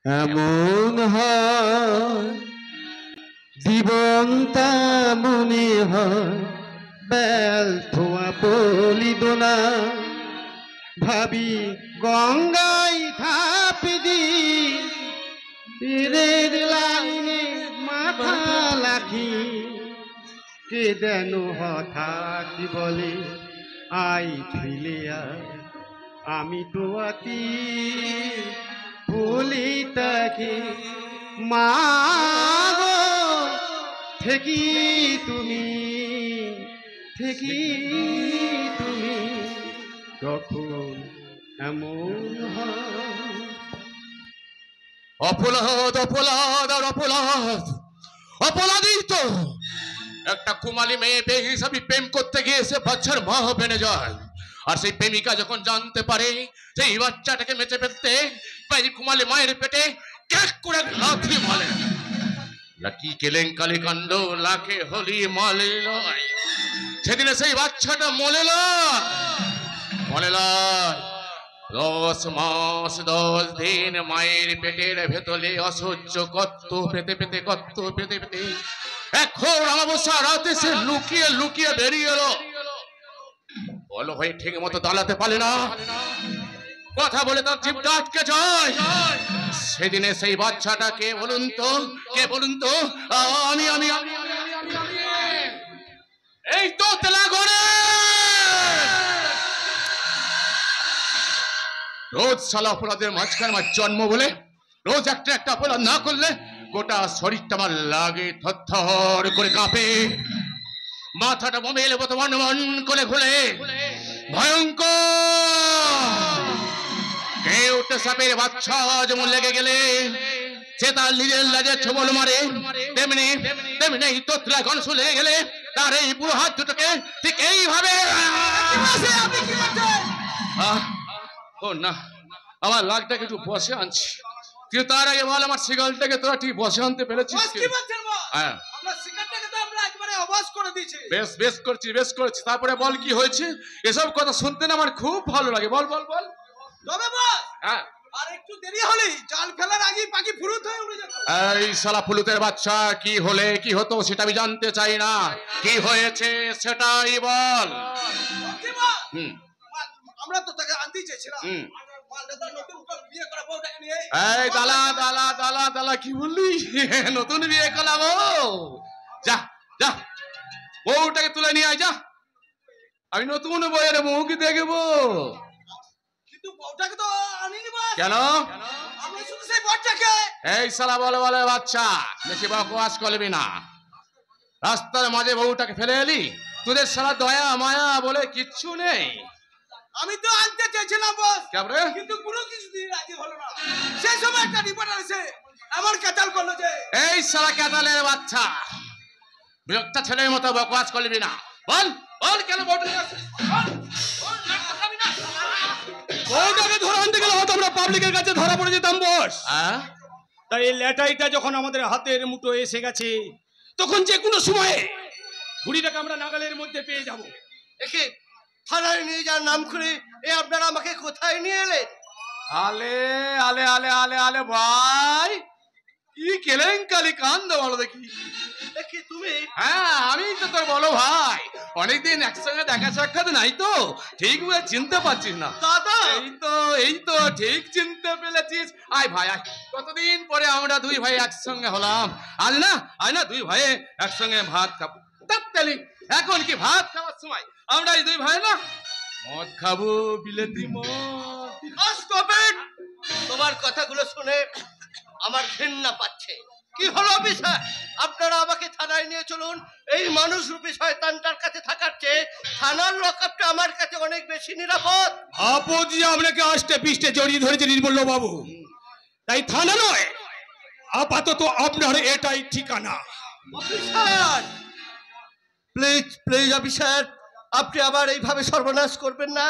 G: এমন হয় জীবনটা মনে হয় বেল ধোয়া বলি দোনা, ভাবি গঙ্গায় ধাপ দি তীরের লাইনে মাথা লাখি, কে দেন হঠাৎ বলে আই ফিলে আমি তো আতি বলি তাকে মা গো থেকি তুমি তখন এমন
F: অপরাধ অপরাধ আর অপরাধ, অপরাধই তো একটা কুমারী মেয়ে বেহিসাবি প্রেম করতে গিয়ে সে বাচ্চার মা বেনে যায়। আর সেই প্রেমিকা যখন জানতে পারে সেই বাচ্চাটাকে মেচে ফেলতে কুমারী মায়ের পেটে ক্যাক করে লাথি মারে। কি কেলেঙ্কারি কাণ্ড, লাখে হলি মালে লয়। সেদিনে সেই বাচ্চাটা মলে লয় 10 মাস 10 দিন মায়ের পেটের ভেতরে অসহ্য কত পেতে পেতে এখন অমাবস্যা রাতে সে লুকিয়ে লুকিয়ে বেরিয়ে এলো। বলো হয়ে ঠিক মতো দাঁড়াতে পারে না, কথা বলে তার জিভটা আটকে যায়। সেদিনে সেই বাচ্চাটা কে বলুন তো? আমি এই তো তেলাগড়ে রোজ শালা অপরাধের মাঝখানে আমার জন্ম বলে রোজ একটা অপরাধ না করলে গোটা শরীরটা আমার লাগে থরথর করে কাঁপে, মাথাটা মোমের মতো মন করে ঘুরে ভয়ঙ্কর। কেউটে সাপের বাচ্চা যেমন লেগে গেলে সে তার নিজের লাজে ছবল মারে, তেমনি এই তোতলা গনসু লেগে গেলে তার এই বুড়ো হাত দুটোকে ঠিক এইভাবে। ও না, আমার লাগটাকে একটু বসে আনছি, কিন্তু তার আগে বল আমার সিগালটাকে তোরা ঠিক বসে আনতে পেরেছিস? হ্যাঁ বেশ করেছি। তারপরে বল কি হয়েছে? এসব কথা শুনতে না আমার খুব ভালো লাগে। বল। হ্যাঁ
C: আর একটু দেরি হলেই জাল ফেলার আগেই পাখি ফুরুত হয়ে উড়ে যেত।
F: এই শালা ফুলুতের বাচ্চা, কি হলে কি হতো সেটা আমি জানতে চাই না, কি হয়েছে সেটাই বল।
C: আমরা তো তাকে আনতেই চেয়েছিলাম।
F: এই দালা কি বললি? নতুন বিয়ে করাবো? যা বউটাকে তুলে নিয়ে আয়, যা। আমি নতুন বইয়ের মুখ দেখবো।
C: কিন্তু বউটাকে তো আনিনি বস।
F: কেন?
C: আমরা শুধু সেই বউটাকে।
F: এই শালা বলে বাচ্চা, বেশি বকওয়াস করবি না। রাস্তার মাঝে বউটাকে ফেলে এলি, তোদের শালা দয়া মায়া বলে কিচ্ছু নেই। আমি তো আনতে চেয়েছিলাম বস,
A: কেমরে
F: কিন্তু কোনো কিছু দিয়ে রাজি হলো না। সেই সময় একটা রিপোর্টার এসে এমন ক্যাচাল করলো যে
A: এই সারা ক্যাটালের বাচ্চা, বিরক্ত ছেলের মতো বকওয়াজ করবি না। বল বল কেন বউটা নিয়ে আসছিস?
F: বউটাকে ধরে আনতে গেলে হয়তো আমরা পাবলিকের কাছে ধরা পড়ে যেতাম বস।
A: হ্যাঁ
F: তাই এই ল্যাটাইটা যখন আমাদের হাতের মুঠো এসে গেছে, তখন যে কোনো সময়ে ঘুড়িটাকে আমরা নাগালের মধ্যে পেয়ে যাব।
D: একে থানায় নিয়ে যাওয়ার নাম করে আপনারা আমাকে কোথায় নিয়ে এলেন?
A: আলে আলে আলে আলে আলে ভাই, কি কেলেঙ্কারি কাণ্ড বলো দেখি।
D: একে তুমি?
A: হ্যাঁ আমি তো তোর বলো ভাই, অনেকদিন একসঙ্গে দেখা সাক্ষাৎ নাই তো ঠিক বুঝে চিনতে পারছিস না।
D: দাদা
A: এই তো ঠিক চিনতে পেরেছিস। আয় ভাই আয়, কতদিন পরে আমরা দুই ভাই একসঙ্গে হলাম। আজ না দুই ভাই একসঙ্গে ভাত খাবো। তাহলে এখন কি ভাত খাওয়ার সময় আমরা এই দুই ভাই না মদ খাবো, বিলেতি মদ।
D: Stop it! তোমার কথাগুলো শুনে আমার ঘৃণা পাচ্ছে। কি হলো অফিসার? আপনারা আমাকে থানায় নিয়ে চলুন। এই মানুষ রূপী শয়তানটার কাছে থাকার চেয়ে থানার লকআপটা আমার কাছে অনেক বেশি নিরাপদ।
F: আপজি আপনাকে আষ্টে পিষ্টে জড়িয়ে ধরেছে নির্মল্য বাবু, তাই থানা নয়, আপাতত আপনার এটাই ঠিকানা।
D: অফিসার প্লিজ প্লিজ অফিসার, আপনি আবার এইভাবে সর্বনাশ করবেন না।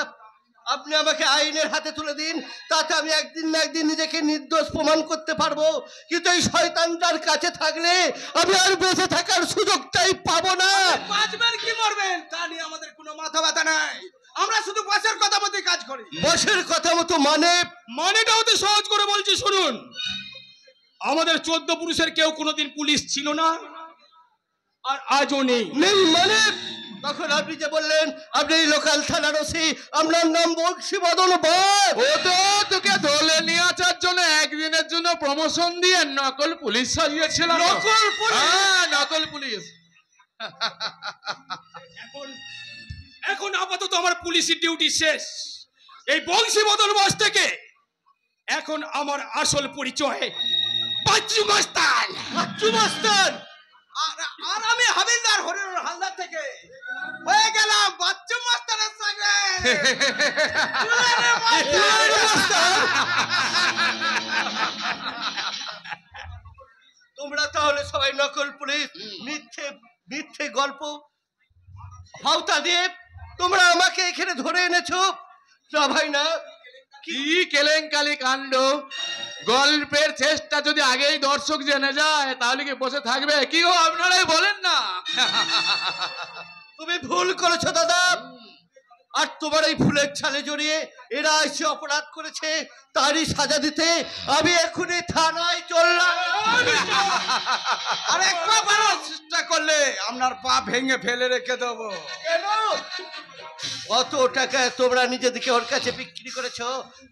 D: আপনি আমাকে আইনের হাতে তুলে দিন, তাতে আমি একদিন না একদিন নিজেকে নির্দোষ প্রমাণ করতে পারবো। কিন্তু এই শয়তানটার কাছে থাকলে আমি আর বেঁচে থাকার সুযোগটাই পাবো না।
F: বাঁচবেন কি মরবেন তা নিয়ে আমাদের কোনো মাথা ব্যথা নাই, আমরা শুধু বসের কথা মতোই কাজ করি।
D: বসের কথা মতো
F: মানেটা হতে সহজ করে বলছি শুনুন। আমাদের 14 পুরুষের কেউ কোনোদিন পুলিশ ছিল না, আর আজও নেই।
D: নেই মানে? তখন আপনি যে বললেন আপনি লোকাল থানার ওসি, আপনার নাম বংশীবদন বধ।
A: ও তো তোকে ধরে নিয়ে আসার জন্য একদিনের জন্য প্রমোশন দিয়ে নকল পুলিশ সাজিয়েছিল।
D: নকল পুলিশ?
A: হ্যাঁ নকল পুলিশ।
F: এখন আপাতত আমার পুলিশি ডিউটি শেষ। এই বংশীবদন বস থেকে এখন আমার আসল পরিচয় বাচ্চু মাস্তান।
D: বাচ্চু মাস্টার?
F: আর আমি হাবিলদার হরিহর হালদার থেকে হয়ে গেলাম বাচ্চু মাস্টারের সঙ্গে।
D: তোমরা তাহলে সবাই নকল পুলিশ, মিথ্যে মিথ্যে গল্প ভাওতা দিয়ে তোমরা আমাকে এখানে ধরে এনেছো। না ভাই না,
A: কি কেলেঙ্কারি কাণ্ড! গল্পের চেষ্টা যদি আগেই দর্শক জেনে যায় তাহলে কি বসে থাকবে? কি গো আপনারাই বলেন না?
D: তুমি ভুল করেছো দাদা। আর তোমার এই ভুলের ছালে জড়িয়ে এরা এসে অপরাধ করেছে, তারই সাজা দিতে আমি এখনই থানায় চললাম।
F: আর একবার বাড়ার চেষ্টা করলে আপনার পা ভেঙে ফেলে রেখে দেবো।
D: কেন? কত টাকা তোমরা নিজেদিকে ওর কাছে বিক্রি করেছো,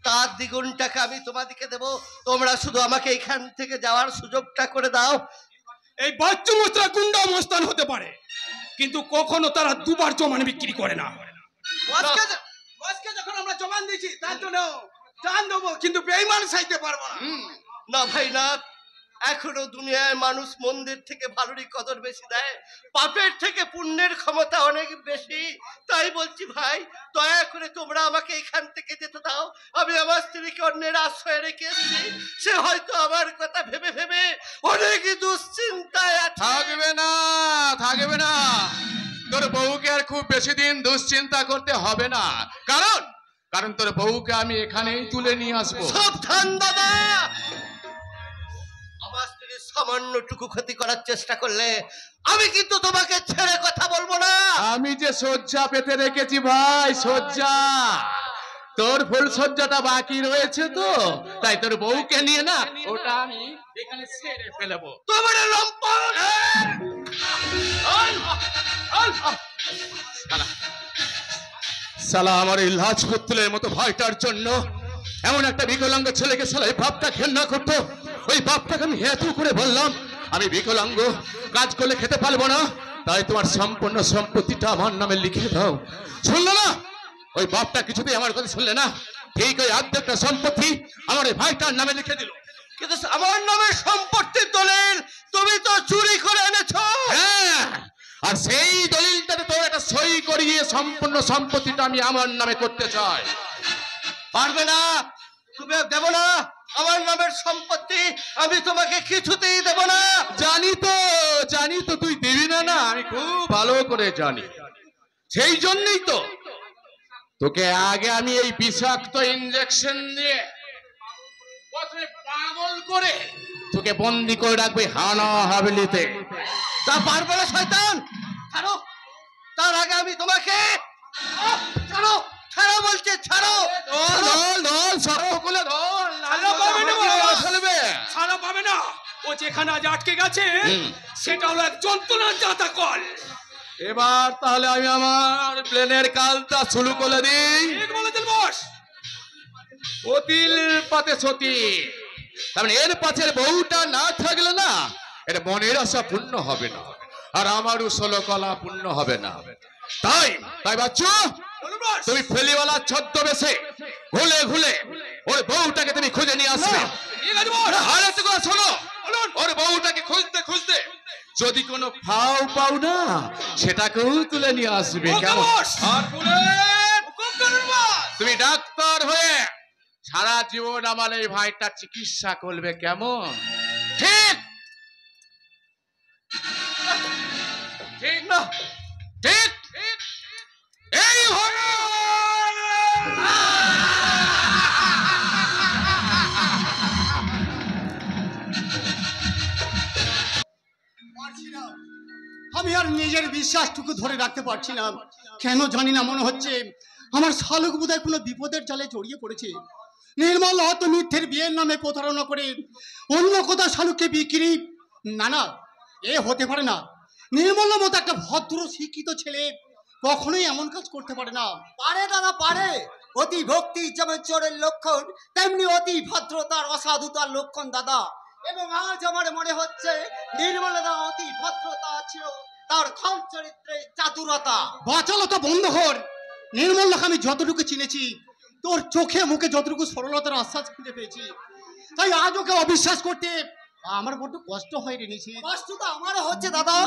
D: তার দ্বিগুণ টাকা আমি তোমাদেরকে দেবো। তোমরা শুধু আমাকে এখান থেকে যাওয়ার সুযোগটা করে দাও।
F: এই বাচ্চু মুস্তারা গুন্ডা মস্তান হতে পারে, কিন্তু কখনো তারা দুবার জমান বিক্রি করে না। বসকে যখন আমরা জমান দিয়েছি তার জন্য জান দেবো, কিন্তু বেঈমান সাইতে পারবো না।
D: না ভাই না, এখনো দুনিয়ায় মানুষ মন্দির থেকে ভালোরই কদর বেশি দেয়, পাপের থেকে পুণ্যের ক্ষমতা অনেক বেশি। তাই বলছি ভাই, দয়া করে তোমরা আমাকে এখান থেকে যেতে দাও। আমি আমার স্ত্রীকে অন্যের আশ্রয় রেখে এসেছি, সে হয়তো আমার কথা ভেবে ভেবে অনেক দুশ্চিন্তায় আছে।
A: থাকবে না। তোর বউকে আর খুব বেশি দিন দুশ্চিন্তা করতে হবে না, কারণ তোর বউকে আমি এখানেই তুলে নিয়ে আসবো।
D: সাবধান দাদা, আমার স্ত্রীর সামান্যটুকু ক্ষতি করার চেষ্টা করলে আমি কিন্তু তোমাকে ছেড়ে কথা বলবো না।
A: আমি যে শয্যা পেতে রেখেছি ভাই, শয্যা। তোর ফুল শয্যাটা বাকি রয়েছে তো, তাই তোর বউকে নিয়ে না ওটা আমি এখানে ছেড়ে ফেলবো।
D: তোমার লম্পট!
A: সালা আমার এই লাজপুত্রের মতো ভাইটার জন্য এমন একটা বিকলাঙ্গ ছেলেকে সালা এই বাপটা ঘেন্না করতো। ওই বাপটাকে আমি হেতু করে বললাম আমি বিকলাঙ্গ, কাজ করলে খেতে পারবো না, তাই তোমার সম্পূর্ণ সম্পত্তিটা আমার নামে লিখে দাও। শুনলো না? ওই বাপটা কিছুতেই আমার কথা শুনলে না, ঠিক ওই অর্ধেকটা সম্পত্তি আমার এই ভাইটার নামে লিখে দিল।
D: কিন্তু আমার নামে সম্পত্তির দলিল তুমি তো চুরি করে এনেছো।
A: হ্যাঁ, আর
J: আর সেই দলিলটাতে তোর একটা সই করিয়ে সম্পূর্ণ সম্পত্তিটা আমি আমার নামে করতে চাই।
D: পারবে না, তুমি দেব না আমার নামের সম্পত্তি, আমি তোমাকে কিছুতেই দেব না।
J: জানি তো তুই দিবি না, না আমি খুব ভালো করে জানি। সেই জন্যই তো তোকে আগে আমি এই বিষাক্ত ইনজেকশন দিয়ে প্রথমে পাগল করে তোকে বন্দি করে রাখবে হানা হাভেলিতে।
D: তা পারবে না শয়তান, ছাড়ো। তার আগে আমি তোমাকে ছাড়ো, ছাড়ো বলছে, ছাড়ো।
F: ছাড়া পাবে না। ও যেখানে আজ আটকে গেছে সেটা হলো এক যন্ত্রণার জাতা কল।
J: এবার তাহলে আমি আমার প্লেনের কালটা শুরু করে দিই।
F: ঠিক বলেছেন বস।
J: অতিল পাতে সতী, তার মানে এর পাশের বউটা না থাকলে না এর মনের আশা পূর্ণ হবে না, আর আমারও 16 কলা পূর্ণ হবে না। তাই বাচ্চু, তুমি ফেলিওয়ালা ছদ্মবেশে ঘুলে ঘুলে ওর বউটাকে তুমি খুঁজে নিয়ে আসবে। আর একটা কথা শোনো, ওর বউটাকে খুঁজতে খুঁজতে যদি কোনো ফাও পাও না সেটাকেও তুলে নিয়ে আসবে। কেমন? আর তুমি ডাক্তার হয়ে সারা জীবন আমার এই ভাইটার চিকিৎসা করবে। কেমন? ঠিক ঠিক না? ঠিক এই
C: আমি আর নিজের বিশ্বাসটুকু ধরে রাখতে পারছি না। কেন জানি না, মনে হচ্ছে আমার শালুক বোধহয় কোনো বিপদের জালে জড়িয়ে পড়েছে। নির্মল হত মিথ্যের বিয়ের নামে প্রতারণা করে অন্য কোথাও শালুককে বিক্রি। না, এ হতে পারে না। নির্মলের মতো একটা ভদ্র শিক্ষিত ছেলে কখনোই এমন কাজ করতে পারে না।
K: পারে দাদা, পারে। অতি ভক্তি যেমন চোরের লক্ষণ, তেমনি অতি ভদ্রতার অসাধুতার লক্ষণ দাদা। এবং আজ আমার মনে হচ্ছে নির্মলদা অতি ভদ্রতা ছিল তার ক্ষম চরিত্রে চাতুরতা।
C: বাচালতা বন্ধ কর। নির্মলকে আমি যতটুকু চিনেছি, তোর চোখে মুখে যতটুকু সরলতার আশ্বাস খুঁজে পেয়েছি, তাই আজ ওকে অবিশ্বাস করতে আমার বড্ড কষ্ট হয় রে নিশি।
K: কষ্ট তো আমারও হচ্ছে দাদা।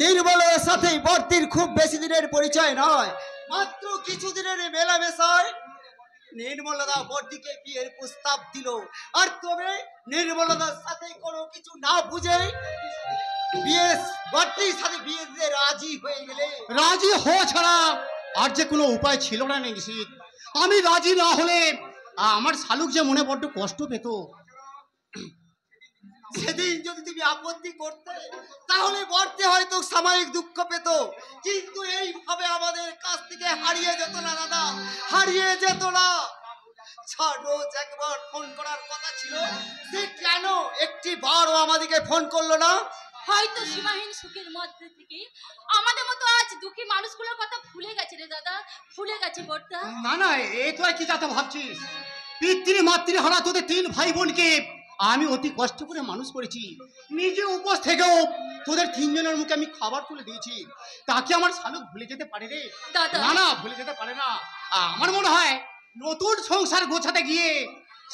K: নির্মলের সাথে বর্তির খুব বেশি দিনের পরিচয় নয়, মাত্র কিছুদিনের মেলামেশায় নির্মলদা বর্তিকে বিয়ের প্রস্তাব দিল। আর তবে নির্মলদার সাথে কোনো কিছু না বুঝে বর্তির সাথে বিয়ে দিতে রাজি হয়ে গেলে।
C: রাজি হওয়া ছাড়া আর যে কোনো উপায় ছিল না নিশিত। আমি রাজি না হলে আমার শালুক যে মনে বড্ড কষ্ট পেত।
K: সেদিন যদি তুমি আপত্তি করতে তাহলে বর্তে হয়তো সাময়িক দুঃখ পেত, কিন্তু এইভাবে আমাদের কাছ থেকে হারিয়ে যেত না দাদা, হারিয়ে যেত না। রোজ একবার ফোন করার কথা ছিল, সে কেন একটি বারও আমাদেরকে ফোন করলো না?
E: হয়তো সীমাহীন সুখের মধ্যে থেকে আমাদের মতো আজ দুঃখী মানুষগুলোর কথা ভুলে গেছে রে দাদা, ভুলে গেছে বর্তা।
C: না, এই তো কি যাতে ভাবছিস? পিতৃ মাতৃ হারা তোদের 3 ভাই বোনকে আমি অতি কষ্ট করে মানুষ করেছি। নিজে উপোস থেকেও তোদের 3 জনের মুখে আমি খাবার তুলে দিয়েছি। তাকে আমার শালুক ভুলে যেতে পারে রে? না, ভুলে যেতে পারে না। আমার মনে হয় নতুন সংসার গোছাতে গিয়ে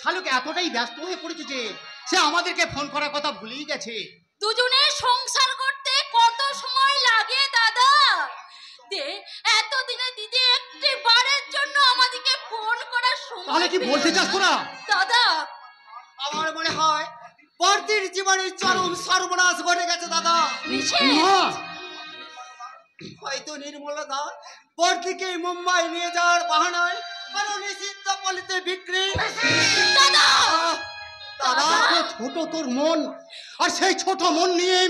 C: শালুক এতটাই ব্যস্ত হয়ে পড়েছে যে সে আমাদেরকে ফোন করার কথা ভুলেই গেছে।
E: দুজনে সংসার করতে কত সময় লাগে দাদা? এতদিনে দিদি একটি বারের জন্য আমাদেরকে ফোন করার সময়।
C: তাহলে কি বলতে চাস তোরা?
E: দাদা,
K: আমার মনে হয় বর্তির জীবনের চরম সর্বনাশ ঘটে গেছে দাদা। হয়তো নির্মলদা বর্তিকে মুম্বাই নিয়ে যাওয়ার বাহানায় কারণ নিষিদ্ধ পলিতে বিক্রি।
E: দাদা,
C: দাদা ছোট তোর মন, আর সেই ছোট মন নিয়ে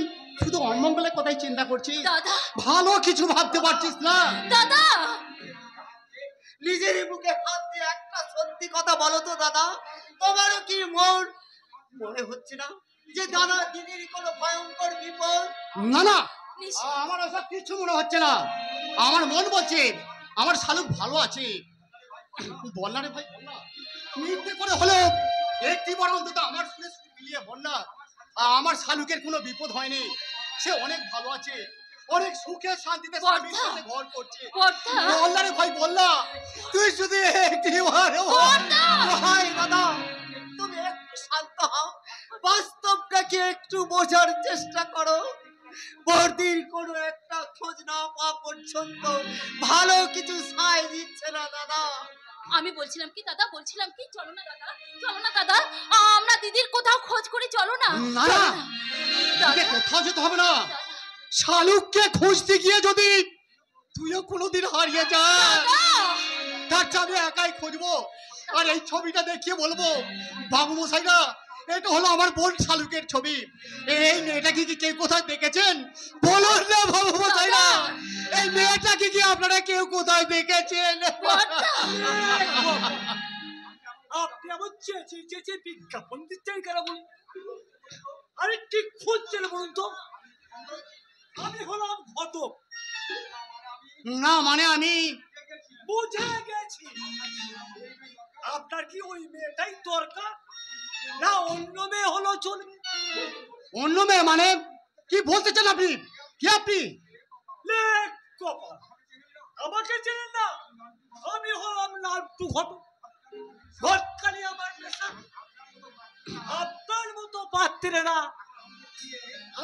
C: শুধু অমঙ্গলের কথাই চিন্তা করছিস।
E: দাদা,
C: ভালো কিছু ভাবতে পারছিস না।
E: দাদা,
K: নিজেরই মুখে হাত দিয়ে একটা সত্যি কথা বলো তো দাদা, তোমারও কি মনে হচ্ছে না যে দাদা দিদির কোনো ভয়ঙ্কর বিপদ?
C: না, আমার ওসব কিছু মনে হচ্ছে না। আমার মন বলছে আমার শালুক ভালো আছে। বল না রে ভাই, বল না। মিথ্যে করে হলেও একটি বার অন্তত আমার শুনে মিলিয়ে বল না, আমার শালুকের কোনো বিপদ হয়নি। সে অনেক ভালো আছে, অনেক সুখে শান্তিতে স্বামীর সাথে ঘর করছে। বল না রে ভাই, বল না। তুই শুধু একটি বার
K: ভাই দাদা, তুমি একটু শান্ত হও, বাস্তবটাকে একটু বোঝার চেষ্টা করো। বর্দির কোনো একটা খোঁজ না পাওয়া পর্যন্ত ভালো কিছু সাই দিচ্ছে না দাদা।
E: আমি বলছিলাম কি দাদা, বলছিলাম কি, চলো না দাদা, চলো না দাদা, আমরা দিদির কোথাও খোঁজ করি, চলো না।
C: না না, তোকে কোথাও যেতে হবে না। শালুককে খুঁজতে গিয়ে যদি তুইও কোনোদিন হারিয়ে যাস, তার চেয়ে আমি একাই খুঁজবো, আর এই ছবিটা দেখিয়ে বলবো, বাবু মশাইরা এটা হলো আমার বোন শালুকের ছবি। এই মেয়েটাকে কি কেউ কোথায় দেখেছেন? বলুন না বাবু মশাইরা, এই মেয়েটাকে কি আপনারা কেউ কোথায় দেখেছেন?
F: আপনি আমার চেঁচে চেঁচে বিজ্ঞাপন দিচ্ছেন কেন বলুন? আরে কি খুঁজছেন বলুন তো? আমি হলাম ঘটক।
C: না মানে আমি
F: বুঝে গেছি, আপনার কি ওই মেয়েটাই দরকার, না অন্য মেয়ে হলো চলবে?
C: অন্য মেয়ে মানে কি বলতে চান আপনি? কি আপনি?
F: লেক কপাল, আমাকে চেনেন না? আমি হলাম নাট্টু ঘটক। ঘটকালি আমার পেশা। আপনার মতো পাত্রেরা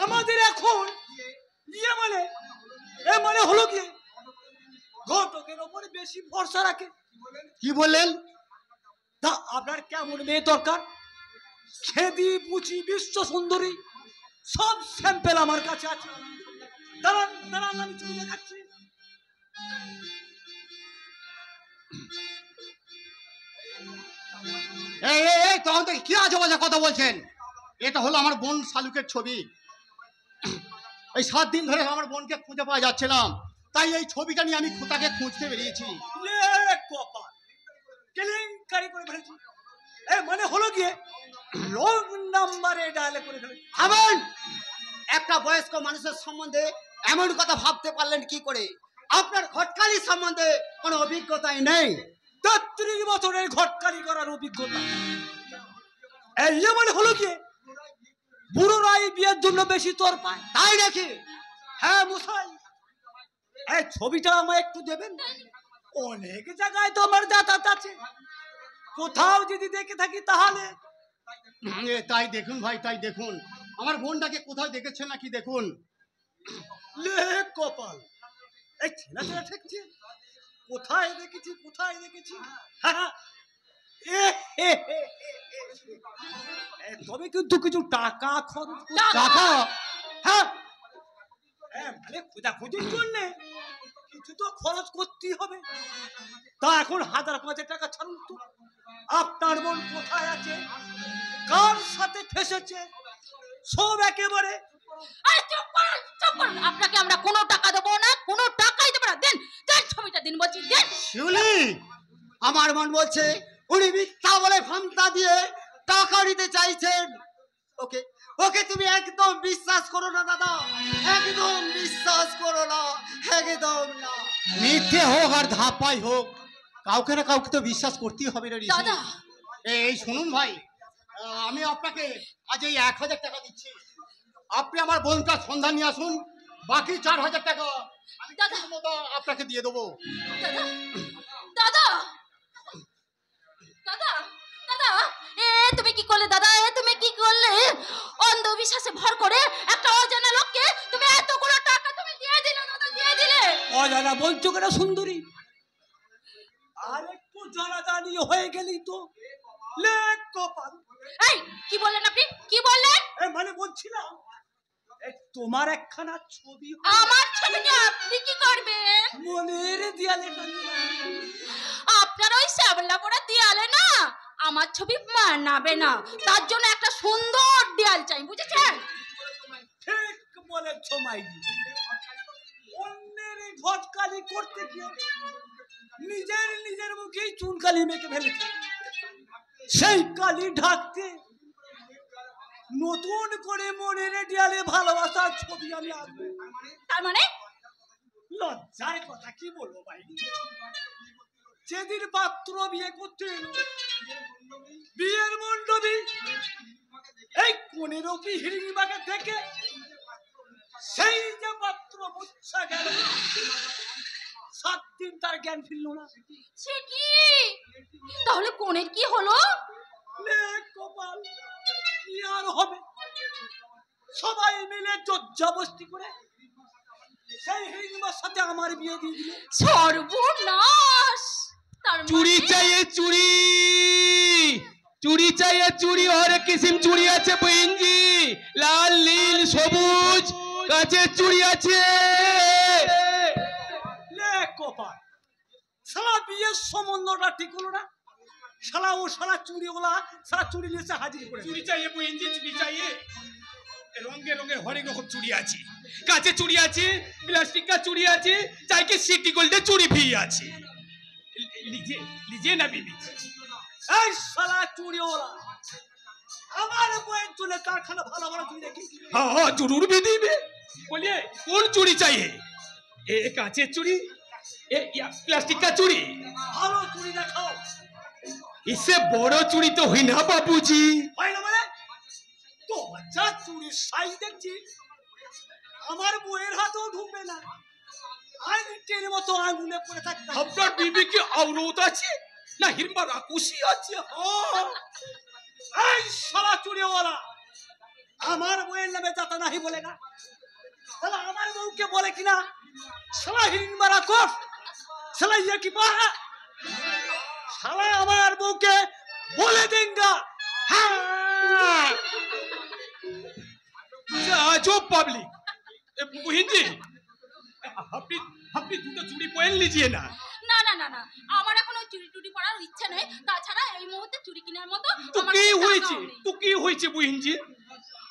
F: আমাদের এখন ইয়ে মানে এ মানে হলো কি ঘটকের ওপরে বেশি ভরসা রাখে।
C: কি বললেন?
F: তা আপনার কেমন মেয়ে দরকার? খেদি বুচি বিশ্ব সুন্দরী সব স্যাম্পেল আমার কাছে আছে। দাঁড়ান দাঁড়ান, আমি চলে দেখাচ্ছি।
C: এই এই এই তখন থেকে কি আজে বাজে কথা বলছেন? এটা হলো আমার বোন শালুকের ছবি। এই 7 দিন ধরে আমার বোনকে খুঁজে পাওয়া যাচ্ছিলাম, তাই এই ছবিটা নিয়ে আমি তাকে খুঁজতে বেরিয়েছি।
F: লেক কপাল, কেলেঙ্কারি করে ফেলেছি। এ মানে হলো গিয়ে লং নাম্বারে ডায়াল করে ফেলেছি।
K: থামেন! একটা বয়স্ক মানুষের সম্বন্ধে এমন কথা ভাবতে পারলেন কি করে? আপনার ঘটকালি সম্বন্ধে কোনো অভিজ্ঞতাই নেই।
F: 33 বছরের ঘটকালি করার অভিজ্ঞতা। এই মানে হলো কি বুড়োরাই বিয়ের জন্য বেশি তোর পায়,
K: তাই নাকি?
F: হ্যাঁ মশাই, এই ছবিটা আমায় একটু দেবেন? অনেক জায়গায় তো আমার যাতায়াত আছে, কোথাও যদি দেখে থাকি তাহলে।
C: তাই দেখুন ভাই, তাই দেখুন, আমার বোনটাকে কোথাও দেখেছেন নাকি দেখুন।
F: লেক কপাল, এই ছেলে ছেলে ঠেকছে। কোথায় দেখেছি কোথায় দেখেছি, তবে কিন্তু কিছু টাকা খরচ করতে।
C: টাকা?
F: হ্যাঁ মানে খোঁজাখুঁজির জন্য কিছু তো খরচ করতেই হবে। তা এখন 1000-5,000 টাকা ছাড়ুন তো। আপনার বোন কোথায় আছে, কার সাথে ফেসেছে, সব একেবারে।
E: আরে চুপ করুন, চুপ করুন, আপনাকে আমরা কোনো টাকা দেবো না, কোনো টাকাই দেবো না। দেন দেন ছবিটা দিন বলছি, দেন।
K: শিউলি, আমার মন বলছে উনি মিথ্যা বলে ভামতা দিয়ে টাকা নিতে চাইছেন। ওকে ওকে তুমি একদম বিশ্বাস করো না দাদা, একদম বিশ্বাস করো না, একদম না।
C: মিথ্যে হোক আর ধাপাই হোক, কাউকে না কাউকে তো বিশ্বাস করতেই হবে রে ঋষি।
E: দাদা।
C: এই শুনুন ভাই, আমি আপনাকে আজ এই 1000 টাকা দিচ্ছি, আপনি আমার বোনটার সন্ধান নিয়ে আসুন, বাকি 4000 টাকা আমি
E: দাদা।
C: মতো আপনাকে দিয়ে দেবো।
E: দাদা দাদা দাদা দাদা, তুমি কি করলে দাদা? তুমি কি করলে? অন্ধবিশ্বাসে ভর করে একটা অজানা লোককে তুমি এতগুলো টাকা তুমি দিয়ে দিলে দাদা, দিয়ে দিলে।
F: অজানা বলছো কেন সুন্দরী? আর একটু জানাজানি হয়ে গেলি তো লেক কপাল।
E: এই কি বললেন আপনি, কি বললেন?
F: মানে বলছিলাম তোমার একখানা ছবি
E: আমার ছবিটা আপনি কি করবেন?
F: মনের দেয়ালে টাঙিয়ে
E: আপনার ওই শ্যাবলা পড়া দেয়ালে না আমার ছবি মানাবে না, তার জন্য একটা সুন্দর দেয়াল চাই, বুঝেছেন?
F: ঠিক বলেছ মাইনি। অন্যের ঘটকালি করতে গিয়ে নিজের মুখেই চুনকালি মেখে ফেলেছে। সেই কালি ঢাকতে নতুন করে মনের দেয়ালে ভালোবাসার ছবি আমি আঁকবো।
E: তার মানে
F: লজ্জার কথা কি বলবো ভাই, যেদিন পাত্র বিয়ে করতে এলো বিয়ের মণ্ডপে এই 15টি হিড়িবাগে থেকে সেই যে পাত্র মুচ্ছা গেল, 7 দিন তার জ্ঞান ফিরল না।
E: সে কি? তাহলে কোণের কি হলো?
F: লেক কপাল, কি আর হবে, সবাই মিলে জজ্জাবস্তি করে
C: সেই হিড়িম্বার সাথে আমার বিয়ে দিয়ে দিলে।
E: সর্বনাশ! তার
F: চুরি
E: মানে-
F: চাইয়ে চুরি, চুরি চাইয়ে চুরি, হরেক কিসিম চুরি আছে বহিনজি, লাল নীল সবুজ কাছে চুরি আছে।
C: লে কপাল, শালা বিয়ের সম্বন্ধটা ঠিক হলো না। শালা ও শালা চুরি ওলা শালা চুরি নিয়ে এসে হাজির করে।
F: চুরি চাইয়ে বহিনজি, চুরি চাইয়ে। রঙে রঙে হরেক রকম চুরি আছে, কাছে চুরি আছে, প্লাস্টিক का চুরি আছে, চাই के सिटी गोल्ड चूड़ी भी আছে। लीजिए लीजिए ना बीबी।
C: এই শালা চুরি ওলা আমার বইয়ের চুলে কারখানা ভালো ভালো চুরি দেখি।
F: हाँ हाँ जरूर भी दीबे। बोलिए कौन चूड़ी चाहिए? एक कांचे चूड़ी, या प्लास्टिक का चूड़ी?
C: ভালো চুরি দেখাও।
F: इससे बड़ो चूड़ी तो हुई ना बाबूजी।
C: হয় না মানে তো বাচ্চা চুরির সাইজ দেখছি আমার বইয়ের হাতেও ঢুকবে না। আমি টের মতো আঙুলে পড়ে থাকতাম।
F: আপনার बीबी की औरत আছে না হিরবা রাকুশি আছে?
C: ও এই শালা চুরিওয়ালা আমার বইয়ের নামে যাতা নাহি বলে না। শালা আমার বউকে বলে কিনা শালা হিরিম্বা রাক্ষস, শালা ইয়া কি পাহা, শালা আমার বউকে বলে দেঙ্গা। হ্যাঁ
F: जो पब्लिक बहन जी আপনি আপনি দুটো চুড়ি পয়েন लीजिए না।
E: না না না না, আমার এখন ওই চুরি টুরি পরার ইচ্ছা নেই। তাছাড়া এই মুহূর্তে চুরি কেনার মতো
F: তো
E: আমার
F: কি
E: কাছে
F: হয়েছে,
E: টাকাও নেই।
F: তো কি হয়েছে বহিন জি?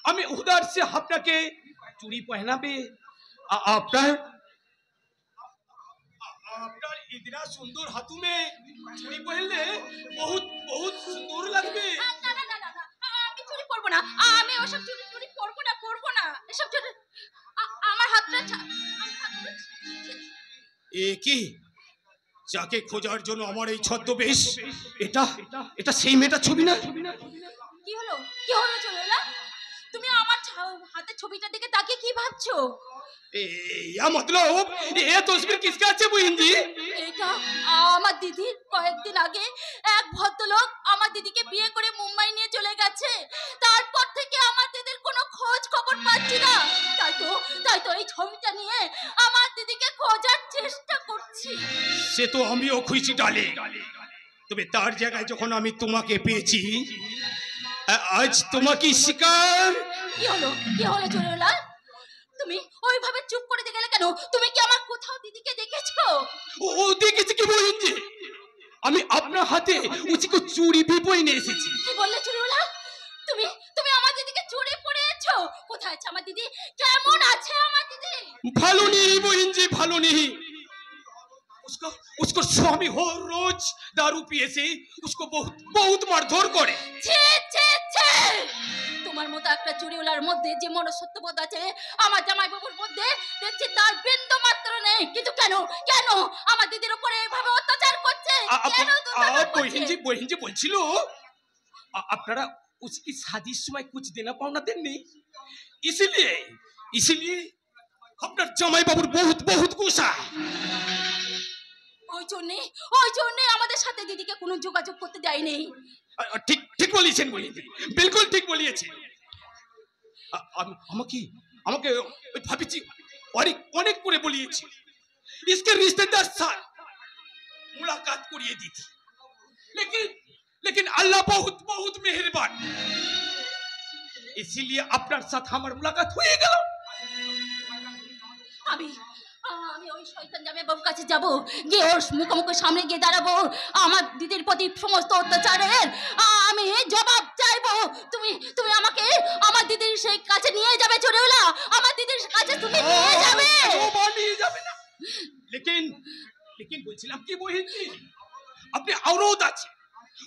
F: আমি উদার से আপনাকে চুড়ি পহনাবে। আপনার আপনার इतना सुंदर हाथों में चूड़ी पहनले बहुत बहुत सुंदर लगবে।
E: না না না না না, আমি চুরি করব না। আমি ওসব চুরি টুরি করব না, করব না। এসব চুরি আমার হাতটা
F: এ কি যাকে খোঁজার জন্য আমার এই ছদ্মবেশ, এটা এটা সেই মেয়েটার ছবি না?
E: কি হলো, কি হলো চলোলা? তুমি আমার হাতে ছবিটা দেখে তাকে কি ভাবছো?
F: या मतलब ये तस्वीर किसका আছে বহিন জি?
E: এটা আমার দিদির। কয়েকদিন আগে এক ভদ্রলোক আমার দিদিকে বিয়ে করে মুম্বাই নিয়ে চলে গেছে। তারপর থেকে আমার দিদির কোনো খোঁজ খবর পাচ্ছি না। তাই তো এই ছবিটা নিয়ে আমার দিদিকে খোঁজার চেষ্টা করছি।
F: সে তো আমিও খুঁজছি ডালে, তবে তার জায়গায় যখন আমি তোমাকে পেয়েছি, আজ তোমাকে শিকার।
E: কি হলো, কি হলো চলোলা? তুমি ওইভাবে চুপ করে দিয়ে গেলে কেন? তুমি কি আমার কোথাও দিদিকে দেখেছো?
F: ও দেখেছি কি বহিন জি? আমি আপনার হাতে উচিত চুড়ি भी পরিয়ে এসেছি।
E: কি বললে চুরিওলা? তুমি তুমি আমার দিদিকে চুরি পরিয়েছো? কোথায় আছে আমার দিদি? কেমন আছে আমার দিদি?
F: ভালো নেই বহিন জি, ভালো নেই। उसको स्वामी हो रोज दारू पिए से उसको बहुत बहुत मारधर करे।
E: ছি ছি ছি! তোমার মতো একটা চুরিওলার মধ্যে যে মনুষ্যত্ববোধ আছে, আমার জামাই বাবুর মধ্যে দেখছি তার বিন্দু মাত্র নেই। কিন্তু কেন কেন আমার দিদির উপরে এভাবে অত্যাচার করছে? কেন দুর্ব্যবহার করছে?
F: বহিন জি বলছিল আপনারা उसकी शादी समय कुछ देना पावना देंगे, इसलिए আপনার জামাই বাবুর বহুত বহুত গুসা।
E: ওই জন্যে আমাদের সাথে দিদিকে কোনো যোগাযোগ করতে দেয়নি।
F: ঠিক ঠিক বলেছেন বহিন জি, বিলকুল ঠিক বলিয়েছেন। আমাকে আমাকে ওই ভাবিছি অনেক অনেক করে বলিয়েছি इसके रिश्तेदार साथ मुलाकात करिए दी थी, लेकिन अल्लाह बहुत बहुत मेहरबान, इसीलिए আপনার সাথে আমার মুলাকাত হয়ে গেল।
E: আমি ওই শয়তান জামাই বাবুর কাছে যাব, গিয়ে ওর মুখোমুখি সামনে গিয়ে দাঁড়াবো। আমার দিদির প্রতি সমস্ত অত্যাচারের আমি জবাব চাইবো। তুমি আমাকে আমার দিদির সেই কাছে নিয়ে যাবে চোরেওলা? আমার দিদির কাছে তুমি নিয়ে যাবে?
F: নিয়ে যাবে না, लेकिन বলছিলাম কি বহিন জি, আপনি আওরত আছে,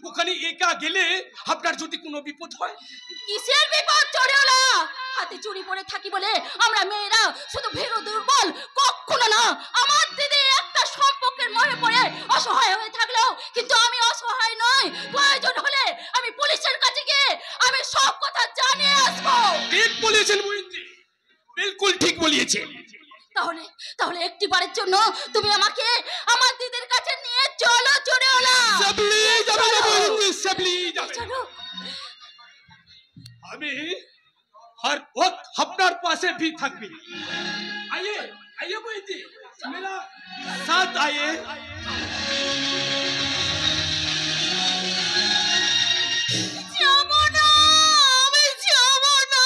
F: ওখানে একা গেলে আপনার যদি কোনো বিপদ হয়।
E: কিসের বিপদ চোরেওলা? হাতে চুরি পরে থাকি বলে আমরা মেয়েরা শুধু ভীরু দুর্বল? কখনো না। আমার দিদি একটা সম্পর্কের মোহে পড়ে অসহায় হয়ে থাকলেও কিন্তু আমি অসহায় নই। প্রয়োজন হলে আমি পুলিশের কাছে গিয়ে আমি সব কথা জানিয়ে আসবো।
F: ঠিক বলেছেন বহিন জি, বিলকুল ঠিক বলিয়েছেন।
E: তাহলে একটিবারের জন্য তুমি আমাকে আমার দিদির কাছে নিয়ে চলো চোরেওলা। চলো।
F: আমি हर वक्त আপনার পাশে भी থাকবি। आइए आइए बेटी मेरा साथ आइए
B: যাবো না, আমি যাবো না,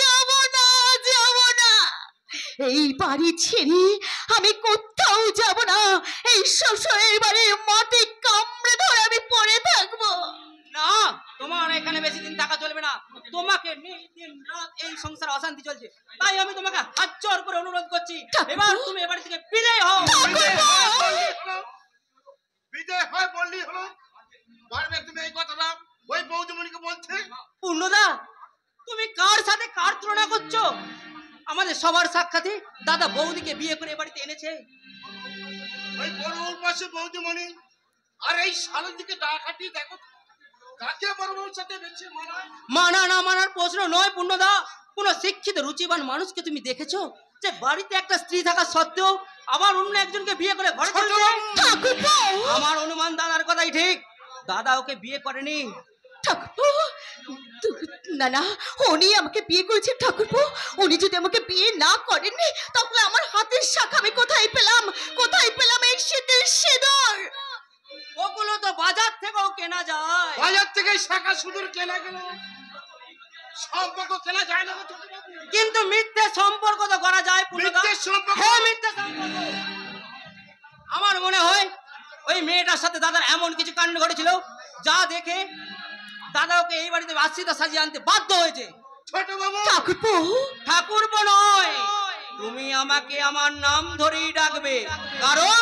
B: যাবো না, যাবো না। এই বাড়ি ছেড়ে আমি কোথাও যাব না। এই শ্বশুরের বাড়ির মাটি কামড়ে ধরে আমি পড়ে থাকবো।
I: না তোমার এখানে বেশি দিন থাকা চলবে না। তোমাকে নিয়ে দিন রাত এই সংসার অশান্তি চলছে, তাই আমি তোমাকে হাত জোর করে অনুরোধ করছি, এবার তুমি এ বাড়ি থেকে বিদায় হও।
D: বিজয় হয় বললি হলো, পারবে তুমি এই কথাটা ওই বৌদিমণিকে বলতে?
I: পূর্ণদা, তুমি কার সাথে কার তুলনা করছো? আমাদের সবার সাক্ষাতে দাদা বৌদিকে বিয়ে করে এ বাড়িতে এনেছে।
D: ওই বড় ওর পাশে বৌদিমণি, আর এই শালের দিকে ডাকাটি দেখো, কাকে বড় বউর সাথে বেশি মানায়?
I: মানা না মানার প্রশ্ন নয় পূর্ণদা, কোন শিক্ষিত রুচিবান মানুষকে তুমি দেখেছো যে বাড়িতে একটা স্ত্রী থাকা সত্ত্বেও আবার অন্য একজনকে বিয়ে করে ঘরে চলে যায়? আমার অনুমান দাদার কথাই ঠিক, দাদা ওকে বিয়ে করেনি।
B: ঠাকুরপো, না না, উনি আমাকে বিয়ে করেছেন ঠাকুরপো। উনি যদি আমাকে বিয়ে না করেননি তাহলে আমার হাতের শাখা আমি কোথায় পেলাম, কোথায় পেলাম এই শীতের সিঁদুর?
I: ওগুলো তো বাজার থেকেও কেনা যায়।
D: বাজার থেকে শাখা সুদূর কেনা গেল, সম্পর্ক কেনা যায় না।
I: কিন্তু মিথ্যে সম্পর্ক তো করা যায় পূর্ণদা।
D: মিথ্যে সম্পর্ক?
I: হ্যাঁ, মিথ্যে সম্পর্ক। আমার মনে হয় ওই মেয়েটার সাথে দাদার এমন কিছু কাণ্ড ঘটেছিল যা দেখে দাদা ওকে এই বাড়িতে আশ্রিত সাজিয়ে আনতে বাধ্য হয়েছে।
D: ছোট বাবু,
B: ঠাকুরপো,
I: ঠাকুরপো নয়, তুমি আমাকে আমার নাম ধরেই ডাকবে, কারণ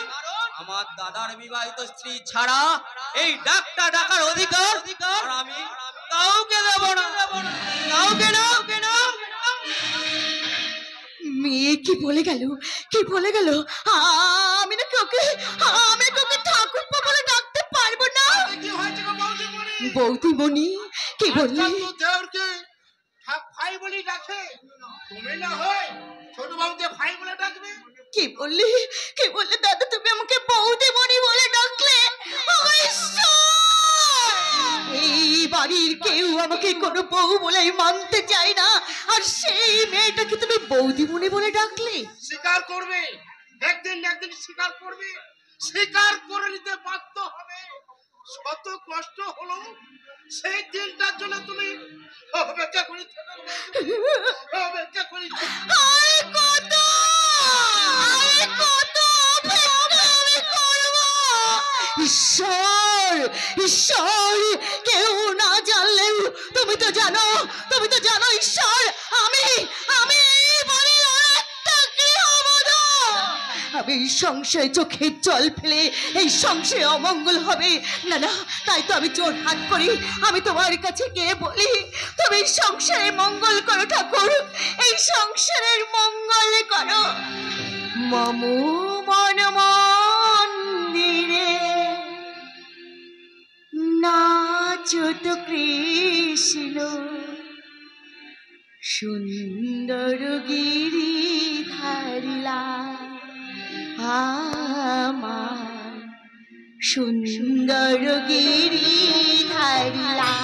I: আমার দাদার বিবাহিত স্ত্রী ছাড়া এই ডাকটা ডাকার অধিকার আর আমি কাউকে দেব না, কাউকে না।
B: মেয়ে কি বলে গেল, কি বলে গেল? আমি না কাউকে, আমি কাউকে ঠাকুরপো বলে ডাকতে পারবো না।
D: কি হয়েছে গো বৌদিমণি?
B: বৌদিমণি কি বললি?
D: আজকাল তো দেওরকে ভাই বলি ডাকে, তুমি না হয় ছোট বাবুকে ভাই বলে ডাকবে?
B: কি বললি, কি বললি দাদা? তুমি আমাকে বৌদিমণি বলে ডাকলে? ও ঈশ্বর! এই বাড়ির কেউ আমাকে কোনো বউ বলে মানতে চায় না, আর সেই মেয়েটাকে তুমি বৌদিমণি বলে ডাকলে?
D: স্বীকার করবে, একদিন না একদিন স্বীকার করবে, স্বীকার করে নিতে বাধ্য হবে। শত কষ্ট হলো, সেই দিনটার জন্য তুমি অপেক্ষা করি থাকো, অপেক্ষা করি থাকো।
B: আরে কত, আরে কত অপেক্ষা আমি করব? ঈশ্বর, ঈশ্বর, কেউ না জানলেও তুমি তো জানো, তুমি তো জানো ঈশ্বর, আমি আমি এই বাড়ির আরেকটা গৃহবধূ। আমি এই সংসারে চোখের জল ফেলে এই সংসারে অমঙ্গল হবে না, না, তাই তো আমি জোর হাত করি, আমি তোমার কাছে গিয়ে বলি তুমি এই সংসারে মঙ্গল করো ঠাকুর, এই সংসারের মঙ্গল করো। মম মন মন্দিরে নাচত কৃষ্ণ, সুন্দর গিরিধারিলা আমার, সুন্দর গিরিধারিলা।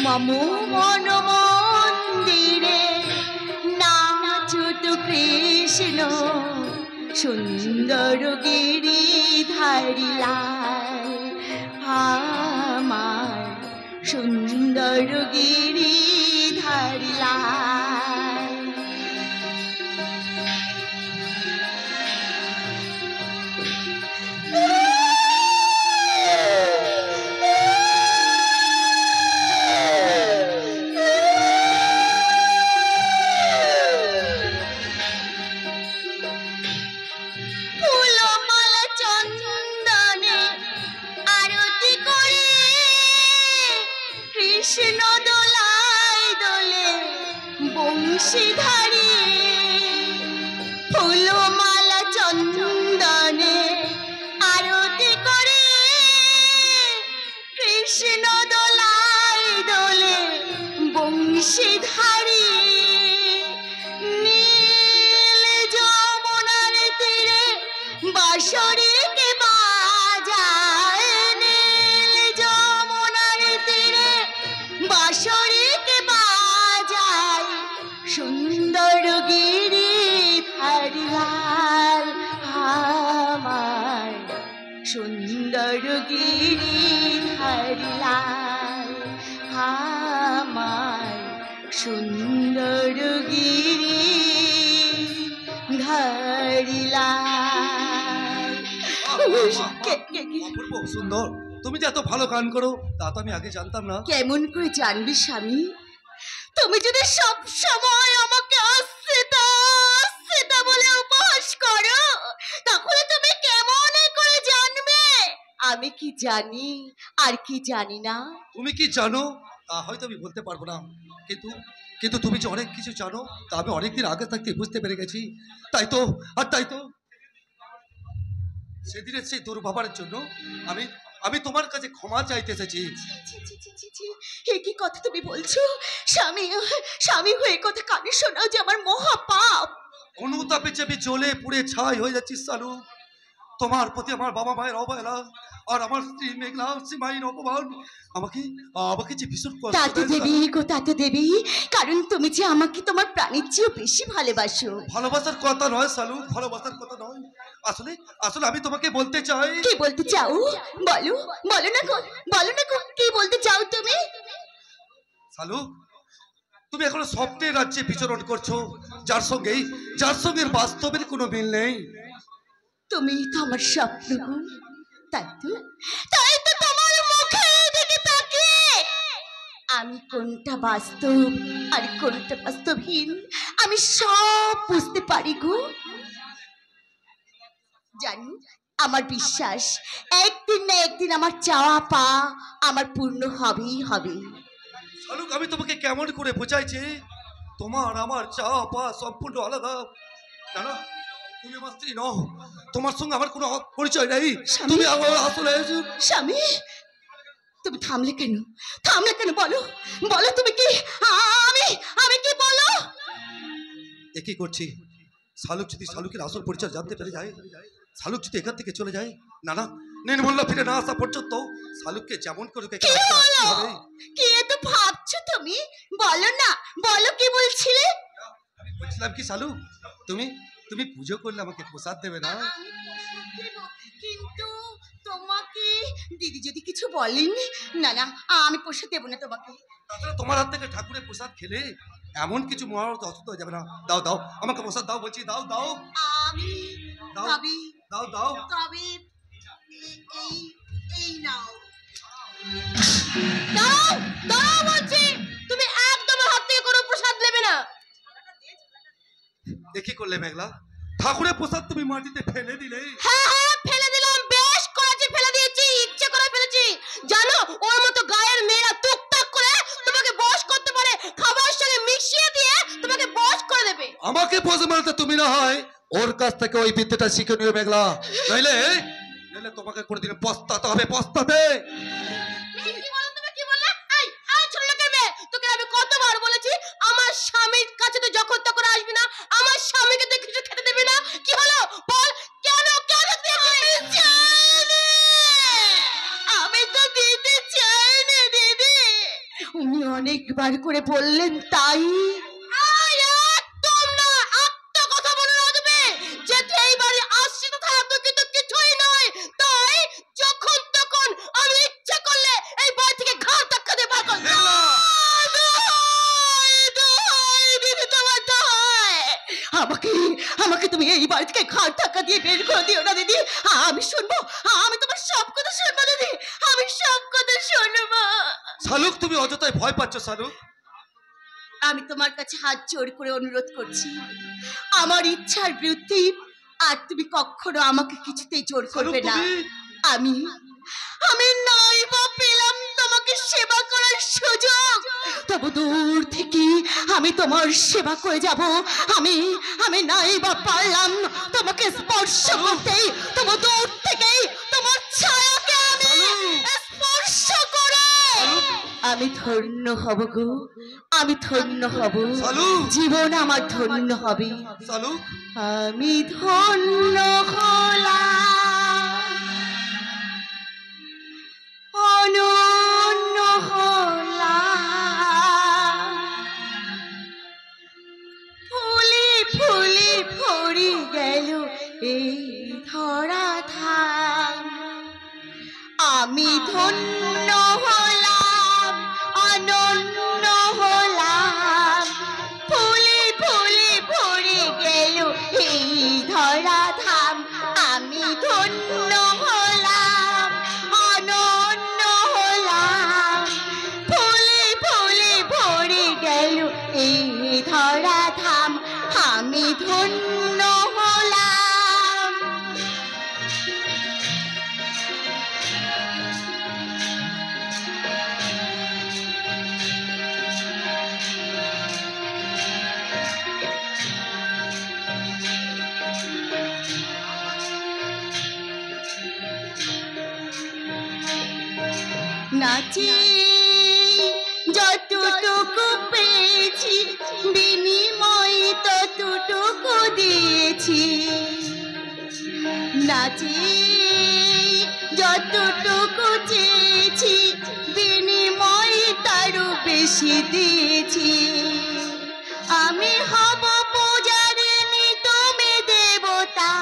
B: মম মন মন্দিরে নাচত কৃষ্ণ, সুন্দর গিরিধারিলা আমার, সুন্দর গিরিধারিলা। ফুলমালা চন্দনে আরতি করে কৃষ্ণ দোলায় দোলে বংশীধারী। ফুলমালা চন্দনে আরতি করে কৃষ্ণ দোলায় দোলে বংশীধারী। নীল যমুনার তীরে বাঁশরিকে বাজায়, নীল যমুনার তীরে বাঁশরিকে বাজায়, সুন্দর গিরি ধারি লাল আমার সুন্দর গিরি ধারি লাল আমার সুন্দর গিরি ধারি লাল।
A: অপূর্ব সুন্দর, তুমি যে এত ভালো গান করো তা তো আমি আগে জানতাম না।
B: কেমন করে জানবি স্বামী? তুমি যদি সব সময় আমাকে অস্মিতা অস্মিতা বলে উপহাস করো তাহলে তুমি কেমন করে জানবে আমি কি জানি আর কি জানি না?
A: তুমি কি জানো তা হয়তো আমি বলতে পারবো না, কিন্তু কিন্তু তুমি যে অনেক কিছু জানো তা আমি অনেকদিন আগে থাকতে বুঝতে পেরে গেছি। তাই তো সেদিনের সেই দুর্ভাবনার জন্য আমি আমি তোমার কাছে ক্ষমা চাইতে এসেছি।
B: এ কি কথা তুমি বলছো? স্বামী স্বামী হয়ে কথা কানে শোনাও যে আমার মহাপাপ।
A: অনুতাপে চেপে জ্বলে পুড়ে ছাই হয়ে যাচ্ছি সালু। তোমার প্রতি আমার বাবা মায়ের অবহেলা আর আমার স্ত্রী মেঘলা সীমাহীন অপমান আমাকে আমাকে যে ভীষণ কষ্ট
B: তাতে
A: দেয়।
B: দেবী গো তাতে দেবী, কারণ তুমি যে আমাকে তোমার প্রাণের চেয়েও বেশি ভালোবাসো।
A: ভালোবাসার কথা নয় সালু, ভালোবাসার কথা নয়। আসলে আসলে আমি তোমাকে বলতে চাই।
B: কি বলতে চাও? বলো বলো না গো, বলো না গো, কি বলতে চাও তুমি?
A: সালু, তুমি এখনো স্বপ্নের রাজ্যে বিচরণ করছো, যার সঙ্গে বাস্তবের কোনো মিল নেই।
B: তুমি তো আমার স্বপ্ন গো, তাই তো তোমার মুখের দিকে তাকিয়ে আমি কোনটা বাস্তব আর কোনটা বাস্তবহীন আমি সব বুঝতে পারি গো। জানি আমার বিশ্বাস একদিন না একদিন আমার চাওয়া পা আমার পূর্ণ হবেই হবে।
A: সালু, আমি তোমাকে কেমন করে বোঝাইছি? তোমার আমার চাওয়া পা সম্পূর্ণ আলাদা। না না, তুমি আমার স্ত্রী নও, তোমার সঙ্গে আমার কোনো পরিচয় নেই। তুমি আমার আসলে
B: স্বামী। তুমি থামলে কেন? বলো বলো তুমি কি? আমি কি বলো?
A: একই করছি। শালুকের আসল পরিচয় জানতে পেরে যায়, শালুক যদি এখান থেকে চলে যায়, না না নির্মূল্য ফিরে না আসা পর্যন্ত শালুককে যেমন করে
B: কি এত ভাবছো তুমি? বলো না, বলো কি বলছিলে?
A: আমি বলছিলাম কি শালু, তুমি তুমি পুজো করলে আমাকে প্রসাদ দেবে না?
B: কিন্তু তোমাকে দিদি যদি কিছু বলেন, না না আমি প্রসাদ দেবো না তোমাকে।
A: তাছাড়া তোমার হাত থেকে ঠাকুরের প্রসাদ খেলে এমন কিছু মহারত অসুস্থ হয়ে যাবে না। দাও দাও আমাকে প্রসাদ দাও বলছি, দাও দাও
B: আমি
A: দাও
B: তবে
A: দাও দাও
B: তবে এই নাও। দাও দাও বলছি, তুমি একদম হাত থেকে কোনো প্রসাদ নেবে না।
A: কি করলে মেঘলা? ঠাকুরের প্রসাদ তুমি মাটিতে ফেলে দিলে।
B: হ্যাঁ হ্যাঁ ফেলে দিলাম, বেশ করেছি, ফেলে দিয়েছি, ইচ্ছে করে ফেলেছি। জানো ওর মতো গায়ের মেয়েরা টুকটাক করে তোমাকে বশ করতে পারে, খাবার সঙ্গে মিশিয়ে দিয়ে তোমাকে বশ করে দেবে।
A: আমাকে বশ মারতে তুমি না হয় ওর কাছ থেকে ওই বিদ্যাটা শিখে নিও মেঘলা, নইলে তোমাকে কোনোদিন পস্তাতে হবে, পস্তাতে।
B: তোকে আমি কতবার বলেছি আমার স্বামীর কাছে তো যখন তখন আসবি না, আমার স্বামীকে তুই কিছু খেতে দেবি না। কি হলো বল, কেন কেন আমি তো দিতে চাই না দিদি। উনি অনেকবার করে বললেন তাই। একদম না, একটা কথা বলে রাখবে যে এই বাড়ি আসছি তো থাকতো কিন্তু কিছুই নয়। তাই যখন তখন আমি ইচ্ছা করলে এই বাড়ি থেকে ঘাট ধাক্কা দিয়ে বার করব। আমাকে তুমি এই বাড়ি থেকে ঘাট ধাক্কা দিয়ে বের করে দিও না দিদি। আমি শুনবো, আমি তোমার সব কথা শুনবো দিদি, আমি সব কথা শুনবো।
A: শালুক, তুমি অযথাই ভয় পাচ্ছ শালুক।
B: আমি তোমার কাছে হাত জোড় করে অনুরোধ করছি, আমার ইচ্ছার বিরুদ্ধে আর তুমি কখনো আমাকে কিছুতেই জোর করবে না। আমি নাই বা পেলাম তোমাকে সেবা করার সুযোগ, তবু দূর থেকে আমি তোমার সেবা করে যাব। আমি নাই বা পারলাম তোমাকে স্পর্শ করতে, তবু দূর থেকেই তোমার ছায়াকে আমি স্পর্শ করে আমি ধন্য হব গো, আমি ধন্য হব। জীবন আমার ধন্য হবে। আমি ধন্য হলাম, অনন্য হলাম, এই ধরা ধাম। আমি ধন্য হলাম, অনন্য হলাম, ফুলে ফুলে ভরে গেল এই ধরা ধাম। আমি ধন্য হলাম, অনন্য হলাম, ফুলে ফুলে ভরে গেল এই ধরা ধাম। আমি ধন্য হলাম। নাচি যতটুকু পেয়েছি, বিনিময় ততটুকু দিয়েছি। নাচি যতটুকু চেয়েছি, বিনিময় তারও বেশি দিয়েছি। আমি হব পূজারিণী, তুমি দেবতা।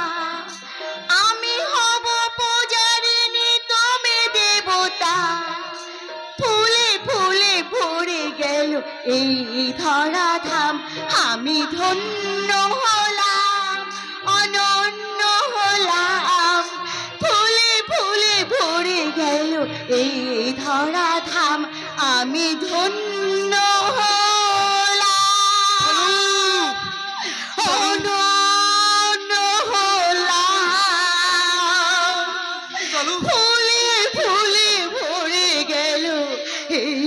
B: আমি হব পূজারিণী, তুমি দেবতা। ফুলে ফুলে ভরে গেল এই ধরা ধাম। আমি ধন্য হলাম, অনন্য হলাম, ফুলে ফুলে ভরে গেল এই ধরা ধাম। আমি ধন্য হলাম, অনন্য হলাম, ফুলে ফুলে ভরে গেল এই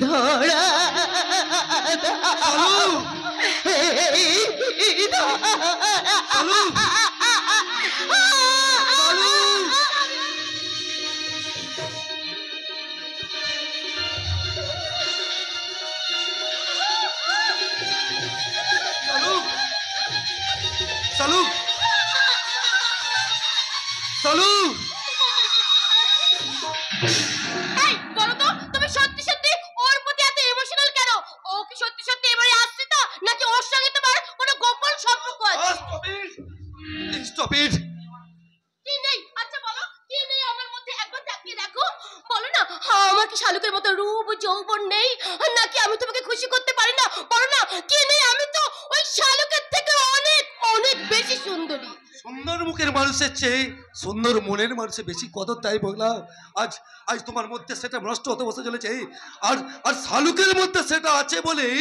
B: ধরা ধাম। এই ধরা
A: সালু, সালু,
E: এই বলো তো, তুমি সত্যি সত্যি ওর প্রতি এত ইমোশনাল কেন? ও কি সত্যি সত্যি এবারে আসছে তো, নাকি ওর সঙ্গে তোমার কোনো গোপন সম্পর্ক আছে?
A: Stop it.
E: কি নেই? আচ্ছা বলো, কি নেই আমার মধ্যে? একবার তাকিয়ে দেখো, বলো না। আমার কি শালুকের মতো রূপ যৌবন নেই, নাকি আমি তোমাকে খুশি করতে পারি না? বলো না, কি নেই? আমি তো ওই শালুকের থেকে অনেক অনেক বেশি সুন্দরী।
A: সুন্দর মুখের মানুষের চেয়ে সুন্দর মনের মানুষের বেশি কদর, তাই বললাম। আজ আজ তোমার মধ্যে সেটা নষ্ট হতে বসে চলেছে। আর আর শালুকের মধ্যে সেটা আছে বলেই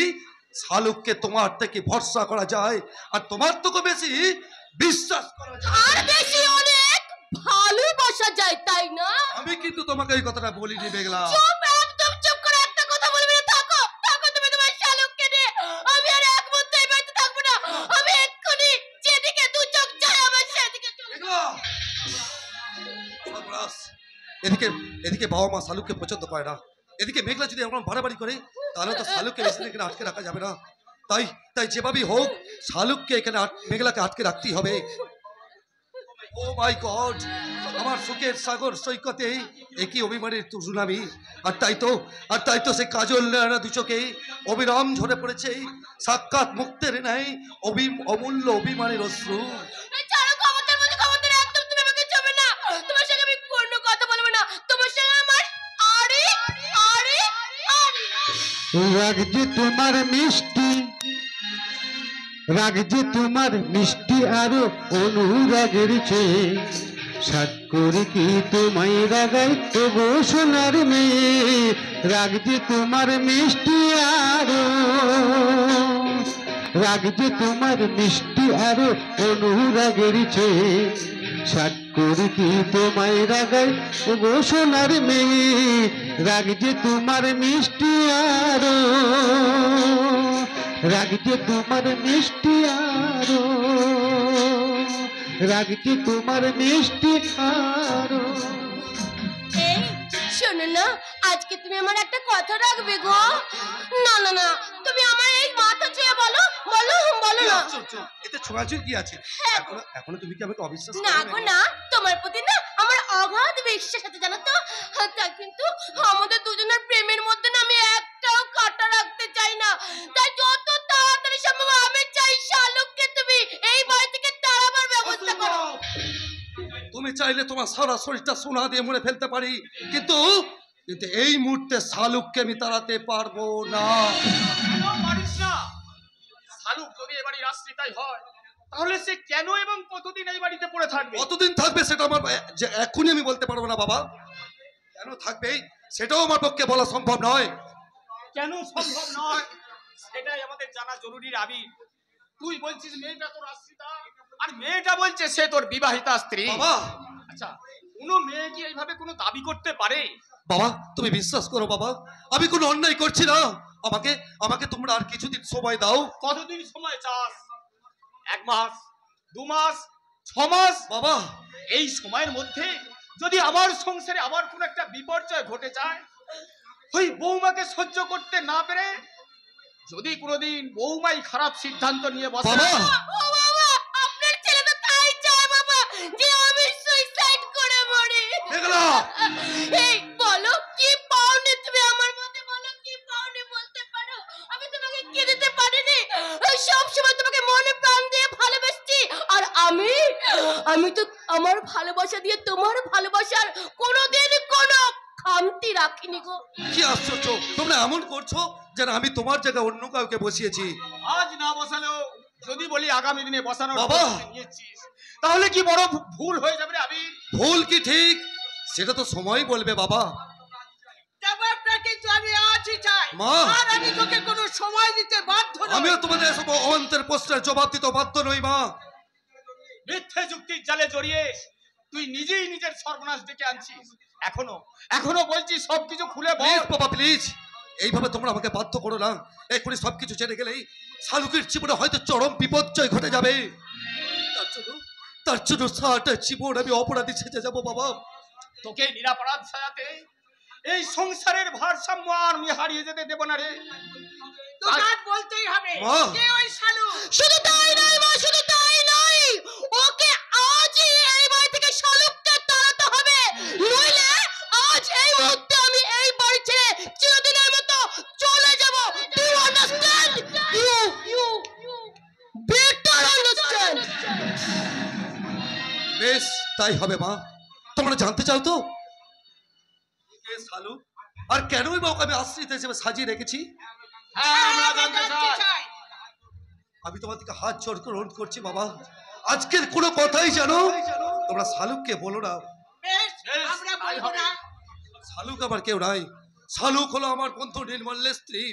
A: শালুককে তোমার থেকে ভরসা করা যায়, আর তোমার থেকে বেশি বিশ্বাস করা যায়,
E: আর বেশি অনেক ভালোবাসা যায়, তাই না?
A: আমি কিন্তু তোমাকে এই কথাটা বলিনি মেঘলা।
E: চুপ, একদম চুপ করে, একটা কথা বলবি না। থাকো থাকো তুমি তোমার শালুককে নিয়ে। আমি আর এক মুহূর্ত এই বাড়িতে থাকবো না। আমি এক্ষুনি যেদিকে দু চোখ যায় আমার সেদিকে চলে যাব।
A: মেঘলা, সর্বনাশ। এদিকে এদিকে বাবা মা শালুককে পছন্দ করে না, এদিকে মেঘলা যদি এরকম বাড়াবাড়ি করে, তাহলে তো শালুককে বেশি দিন এখানে আটকে রাখা যাবে না। তাই তাই যেভাবেই হোক শালুককে এখানে মেঘলাকে আটকে রাখতেই হবে। ও মাই গড, আমার সুখের সাগর সৈকতে একই অভিমানের সুনামি। আর তাই তো সে কাজল নয়না দু চোখে অবিরাম ঝরে পড়েছে সাক্ষাৎ মুক্তের ন্যায় অমূল্য অভিমানের অশ্রু।
E: ছাড়ো, ক্ষমতার মধ্যে ক্ষমতার, একদম তুমি আমাকে ছবে না। তোমার সঙ্গে আমি কোনো কথা বলবো না। তোমার সঙ্গে আমার আরে আরে আরে
G: রাগ যে তোমার মিষ্টি, রাগ যে তোমার মিষ্টি আরো অনুরাগের চেয়ে, সাত করে কি তোমায় রাগাই তবু সোনার মেয়ে। রাগ যে তোমার মিষ্টি আরো, রাগ যে তোমার মিষ্টি আরো অনুরাগের চেয়ে, সাত করে কি তোমায় রাগাই তবু সোনার মেয়ে। রাগ যে তোমার মিষ্টি আরো, রাগ যে তোমার মিষ্টি আরো, রাগ যে তোমার মিষ্টি আরো।
E: এই শোনো না, আজকে তুমি আমার একটা কথা রাখবে গো। না না না, তুমি আমার এই মাথা ছুঁয়ে বলো বলো বলো না।
A: এতে ছোঁয়াছুঁই কি আছে? এখনো তুমি কি আমাকে অবিশ্বাস করো?
E: না গো না, তোমার প্রতি না আমার অগাধ বিশ্বাস আছে, জানো তো। তা কিন্তু আমাদের দুজনের প্রেমের মধ্যে না আমি একটাও কাঁটা রাখতে চাই না। তাই যত তাড়াতাড়ি সম্ভব আমি চাই শালুককে তুমি এই বাড়ি থেকে তাড়াবার ব্যবস্থা করো।
A: চাইলে তোমার সারা শরীরটা সোনা দিয়ে মুড়ে ফেলতে পারি, কিন্তু কিন্তু এই মুহূর্তে শালুককে আমি তাড়াতে পারবো না।
F: পারিস না। শালুক যদি এ বাড়ির আশ্রিতাই হয়, তাহলে সে কেন এবং কতদিন এই বাড়িতে পড়ে থাকবে?
A: কতদিন থাকবে সেটা আমার যে এখনই আমি বলতে পারবো না বাবা। কেন থাকবে সেটাও আমার পক্ষে বলা সম্ভব নয়।
F: কেন সম্ভব নয় সেটাই আমাদের জানা জরুরি। আবির, তুই বলছিস মেয়েটা তোর আশ্রিতা, আর মেয়েটা বলছে সে তোর বিবাহিতা স্ত্রী।
A: বাবা,
F: আচ্ছা, কোনো মেয়ে কি এইভাবে কোনো দাবি করতে পারে?
A: বাবা তুমি বিশ্বাস করো বাবা, আমি কোনো অন্যায় করছি না। আমাকে আমাকে তোমরা আর কিছুদিন সময় দাও।
F: কতদিন সময় চাস? 1 মাস, 2 মাস, 6 মাস?
A: বাবা,
F: এই সময়ের মধ্যে যদি আমার সংসারে আবার কোন একটা বিপর্যয় ঘটে যায়, ওই বৌমাকে সহ্য করতে না পেরে যদি কোনোদিন বৌমাই খারাপ সিদ্ধান্ত নিয়ে বসে,
A: বাবা
E: ও বাবা, আপনার ছেলে তো তাই চায় বাবা যে আমি সুইসাইড করে মরি।
A: মেঘলা,
E: এই বলো কি পাওনি তুমি আমার মধ্যে, বলো কি পাওনি বলতে পারো? আমি তোমাকে কি দিতে পারিনি? সব সময় তোমাকে মনে প্রাণ দিয়ে ভালোবাসছি, আর আমি তো আমার ভালোবাসা দিয়ে তোমার ভালোবাসার কোনোদিন কোনো খামতি রাখিনি গো।
A: কি আশ্চর্য, তোমরা এমন করছো যেন আমি তোমার জায়গায় অন্য কাউকে বসিয়েছি।
F: আজ না বসালেও যদি বলি আগামী দিনে বসানোর
A: বাবা!
F: প্রস্তুতি নিয়েছিস, তাহলে কি বড় ভুল হয়ে যাবে রে আবির?
A: ভুল কি ঠিক সেটা তো সময় বলবে বাবা।
H: জবাবটা কিন্তু আমি আজই চাই,
A: মা!
H: আর আমি তোকে কোনো সময় দিতে বাধ্য নই।
A: আমিও তোমাদের এসব অন্তর প্রশ্নের জবাব দিতে বাধ্য নই মা।
F: মিথ্যে যুক্তির জালে জড়িয়ে তুই নিজেই নিজের সর্বনাশ ডেকে আনছিস। এখনো বলছিস সবকিছু খুলে বল।
A: প্লিজ বাবা প্লিজ, এইভাবে তোমরা আমাকে বাধ্য করো না। এক্ষুনি সবকিছু জেনে গেলেই শালুকের জীবনে হয়তো চরম বিপর্যয় ঘটে যাবে। তার জন্য সারাটা জীবন আমি অপরাধী সেজে যাবো বাবা।
F: তোকে নিরাপরাধ সাজাতে এই সংসারের ভারসাম্য আর আমি হারিয়ে যেতে দেব না রে।
H: তোকে আজ বলতেই হবে
A: মা!
H: কে ওই শালু।
E: শুধু তাই নয় মা, শুধু তাই নয়, ওকে আজই এই বাড়ি থেকে শালুককে তাড়াতে হবে, নইলে আজ এই মুহূর্তে আমি এই বাড়ি ছেড়ে চিরদিনের মতো চলে যাব। Do you understand? You better understand.
A: বেশ তাই হবে মা। তোমরা জানতে চাও তো কে শালু আর কেনই বা ওকে আমি আশ্রিত হিসেবে সাজিয়ে রেখেছি?
F: হ্যাঁ, আমরা জানতে চাই।
A: আমি তোমার থেকে হাত জোড় করে অনুরোধ করছি বাবা, আজকের কোনো কথাই জানো তোমরা শালুককে বলো না।
H: বেশ, আমরা বলবো না।
A: শালুক আমার কেউ নাই, শালুক হলো আমার বন্ধু নির্মলের স্ত্রী।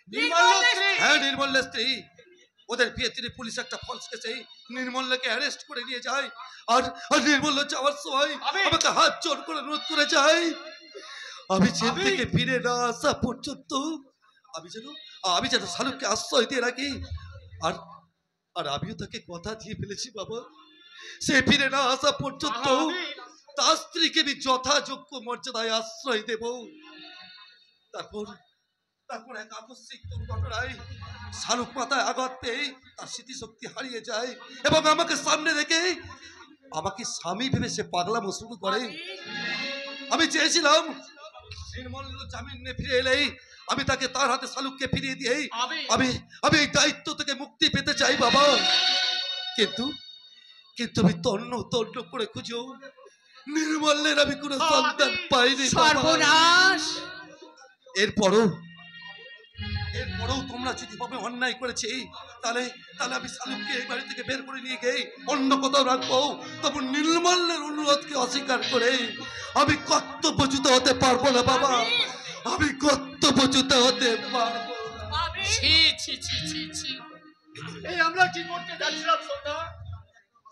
F: নির্মলের স্ত্রী?
A: হ্যাঁ, নির্মলের স্ত্রী। ওদের বিয়ে তিনি পুলিশ একটা ফলস কেসে নির্মলকে অ্যারেস্ট করে নিয়ে যায়, আর নির্মল যাওয়ার সময় আমাকে হাত জোড় করে অনুরোধ করে যায় আমি জেল থেকে ফিরে না আসা পর্যন্ত আমি যেন শালুককে আশ্রয় দিয়ে রাখি। আর আর আমিও তাকে কথা দিয়ে ফেলেছি বাবা, সে ফিরে না আসা পর্যন্ত তার স্ত্রীকে আমি যথাযোগ্য মর্যাদায় আশ্রয় দেব। তারপর এক আকস্মিক দুর্ঘটনায় শালুক মাথায় আঘাত পেয়ে তার স্মৃতিশক্তি হারিয়ে যায় এবং আমাকে সামনে রেখে আমাকে স্বামী ভেবে সে পাগলামো শুরু করে। আমি চেয়েছিলাম নির্মল জামিন নিয়ে ফিরে এলেই আমি তাকে তার হাতে শালুককে ফিরিয়ে দিয়ে আমি এই দায়িত্ব থেকে মুক্তি পেতে চাই বাবা। কিন্তু আমি তন্ন করে খুঁজেও নির্মলের আমি কোনো সন্তান পাইনি।
H: সর্বনাশ!
A: এরপরও তোমরা যদি ভাবে অন্যায় করেছি, তাহলে আমি শালুককে এই বাড়ি থেকে বের করে নিয়ে গিয়ে অন্য কোথাও রাখবো। তখন নির্মলের অনুরোধকে অস্বীকার করে আমি কর্তব্যচ্যুত হতে পারবো না বাবা, আমি কর্তব্যচ্যুত হতে পারবো।
F: ছি ছি ছি ছি ছি, এই আমরা কি করতে যাচ্ছিলাম সন্ধ্যা?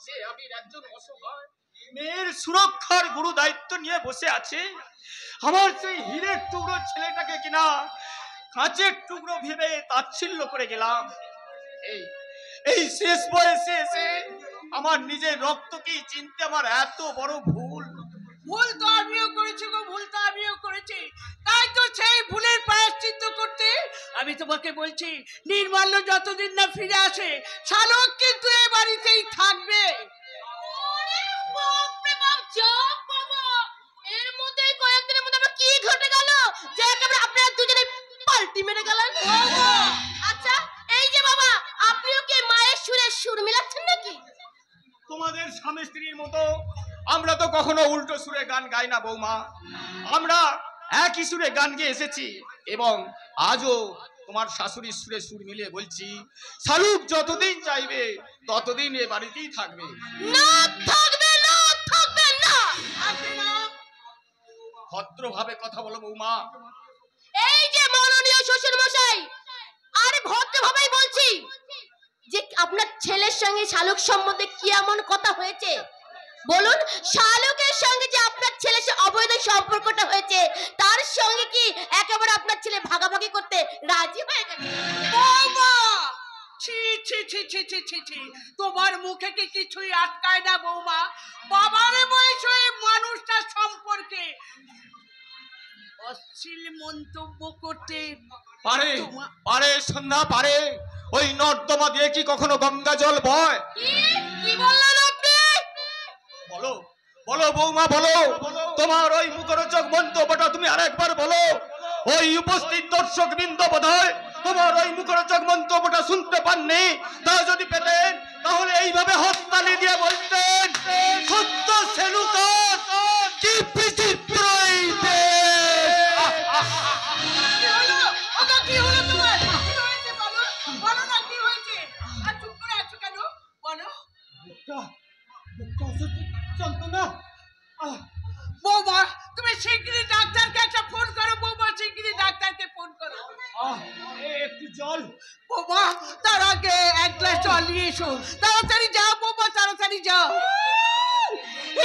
F: সে আবির একজন অসহায় মেয়ের সুরক্ষার গুরু দায়িত্ব নিয়ে বসে আছে, আমার সেই হীরের টুকরো ছেলেটাকে কিনা কাঁচের টুকরো ভেবে তাচ্ছিল্য করে গেলাম। এই শেষ বয়সে এসে আমার নিজের রক্তকেই চিনতে আমার এত বড় ভুল।
H: ভুল তো আমিও করেছি গো, ভুল তো আমিও করেছি। তাই তো সেই ভুলের প্রায়শ্চিত্ত করতে আমি তোমাকে বলছি, নির্মাল্য যতদিন না ফিরে আসে শালক কিন্তু এই বাড়িতেই থাকবে।
E: এর মধ্যে কয়েকদিনের মধ্যে আমরা কি ঘটে গেল যে একেবারে আপনারা দুজনে পাল্টি মেরে গেলেন? আচ্ছা এই যে বাবা, আপনিও কি মায়ের সুরে সুর মিলাচ্ছেন নাকি?
F: তোমাদের স্বামী স্ত্রীর মতো আমরা তো কখনো উল্টো সুরে গান গাই না বৌমা, আমরা একই সুরে গান গেয়ে এসেছি এবং আজও তোমার শাশুড়ির সুরে সুর মিলিয়ে বলছি, শালুক যতদিন চাইবে ততদিন এ বাড়িতেই থাকবে।
E: না থাকবে না, থাকবে না।
F: ভদ্রভাবে কথা বলো বৌমা।
E: এই যে মাননীয় শ্বশুর মশাই, আরে ভদ্রভাবেই বলছি যে আপনার ছেলের সঙ্গে শালুক সম্বন্ধে কি এমন কথা হয়েছে বলুন। শালুকের সঙ্গে যে আপনার ছেলের অবৈধ সম্পর্কটা হয়েছে, তার সঙ্গে কি একেবারে আপনার ছেলে ভাগাভাগি করতে রাজি হয়ে গেছে?
H: বৌমা, ছি ছি ছি ছি ছি ছি ছি, তোমার মুখে কি কিছুই আটকায় না বৌমা? বাবার বয়স হয়ে মানুষটার সম্পর্কে অশ্লীল মন্তব্য করতে
F: পারে পারে সন্ধ্যা পারে? ওই নর্দমা দিয়ে কি কখনো গঙ্গা জল বয়?
E: কি বললেন আপনি?
F: বলো বলো বৌমা বলো, তোমার ওই মুখরোচক মন্তব্যটা তুমি আরেকবার বলো। ওই উপস্থিত দর্শক বৃন্দ বোধহয় তোমার ওই মুখরোচক মন্তব্যটা শুনতে পাননি। তা যদি পেতেন তাহলে এইভাবে হাততালি দিয়ে বলতেন, সত্য সেলুকাস কি বিচিত্র এই দেশ।
H: কি হলো? ওগো, কি হলো তোমার? কি হয়েছে বলো? বলো না কি হয়েছে? আর চুপ করে আছো কেন? বলো। বৌমা, তুমি শিগগিরই ডাক্তারকে একটা ফোন করো। বৌমা, শিগগিরই ডাক্তারকে ফোন করো।
F: একটু জল।
H: বৌমা, তার আগে এক গ্লাস জল নিয়ে এসো। তাড়াতাড়ি যাও বৌমা, তাড়াতাড়ি যাও।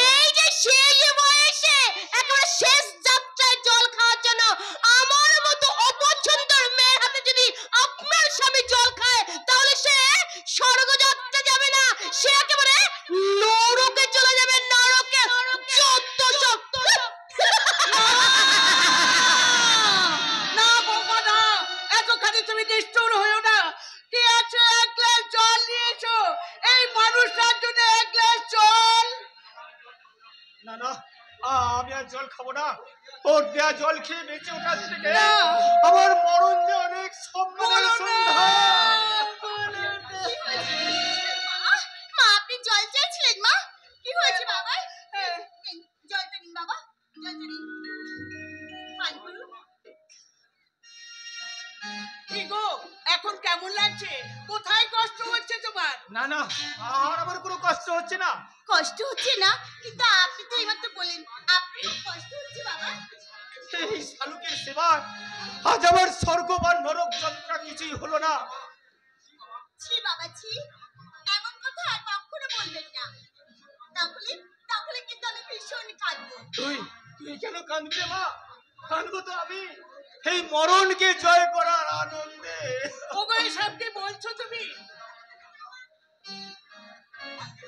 E: এই যে সেই বয়সে একেবারে শেষ যাত্রায় জল খাওয়ার জন্য আমার মতো অপছন্দের মেয়ের হাতে যদি আপনার স্বামী জল খায়, তাহলে সে স্বর্গযাত্রা যাবে না, সে একেবারে নরকে চলে যাবে। নরকে যত সব।
H: না বৌমা না, এতখানি তুমি নিষ্ঠুর হয়েও না। কি আছে, এক গ্লাস জল নিয়ে এসো। এই মানুষটার জন্য এক গ্লাস জল।
F: না না, আমি আর জল খাবো না। ওর দেয়া জল খেয়ে বেঁচে ওঠার থেকে আমার মরণ যে অনেক সম্মানের সন্ধ্যা।
E: মা, আপনি জল চাইছিলেন? মা, কি হয়েছে বাবা? জলটা নিন বাবা, জলটা নিন, পান করুন।
H: কি গো, এখন কেমন লাগছে? কোথায় কষ্ট হচ্ছে তোমার?
F: না না, আর আমার কোনো কষ্ট হচ্ছে না।
E: কষ্ট হচ্ছে না? কিন্তু আপনি তো এইমাত্র বললেন আপনি কষ্ট হচ্ছে বাবা।
F: এই শালুকের সেবা আজ আমার স্বর্গ বা নরক যাত্রা কিছুই হলো না।
E: ছি বাবা ছি, এমন কথা আর কখনো বলবেন না। তাহলে তাহলে কিন্তু আমি ভীষণ কাঁদবো।
F: তুই তুই কেন কাঁদবি রে মা? কাঁদবো তো আমি এই মরণকে জয় করার আনন্দে।
H: ওগো, এসব কি বলছো তুমি?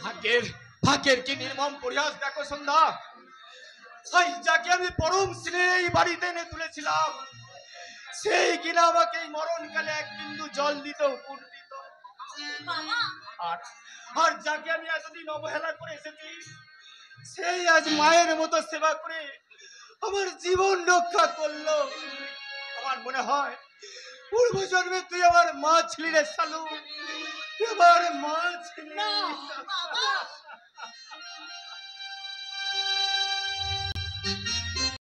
F: ভাগ্যের ভাগ্যের কি নির্মম পরিহাস দেখো সন্ধ্যা। ওই যাকে আমি পরম স্নেহে এই বাড়িতে এনে তুলেছিলাম, সেই কিনা আমাকে এই মরণকালে এক বিন্দু জল দিত, কুণ্ঠিত। আর যাকে আমি এতদিন অবহেলা করে এসেছি, সেই আজ মায়ের মতো সেবা করে আমার জীবন রক্ষা করলো। আমার মনে হয় পূর্ব জন্মে তুই আমার মা ছিলি রে শালু, তুই আমার মা ছিলি।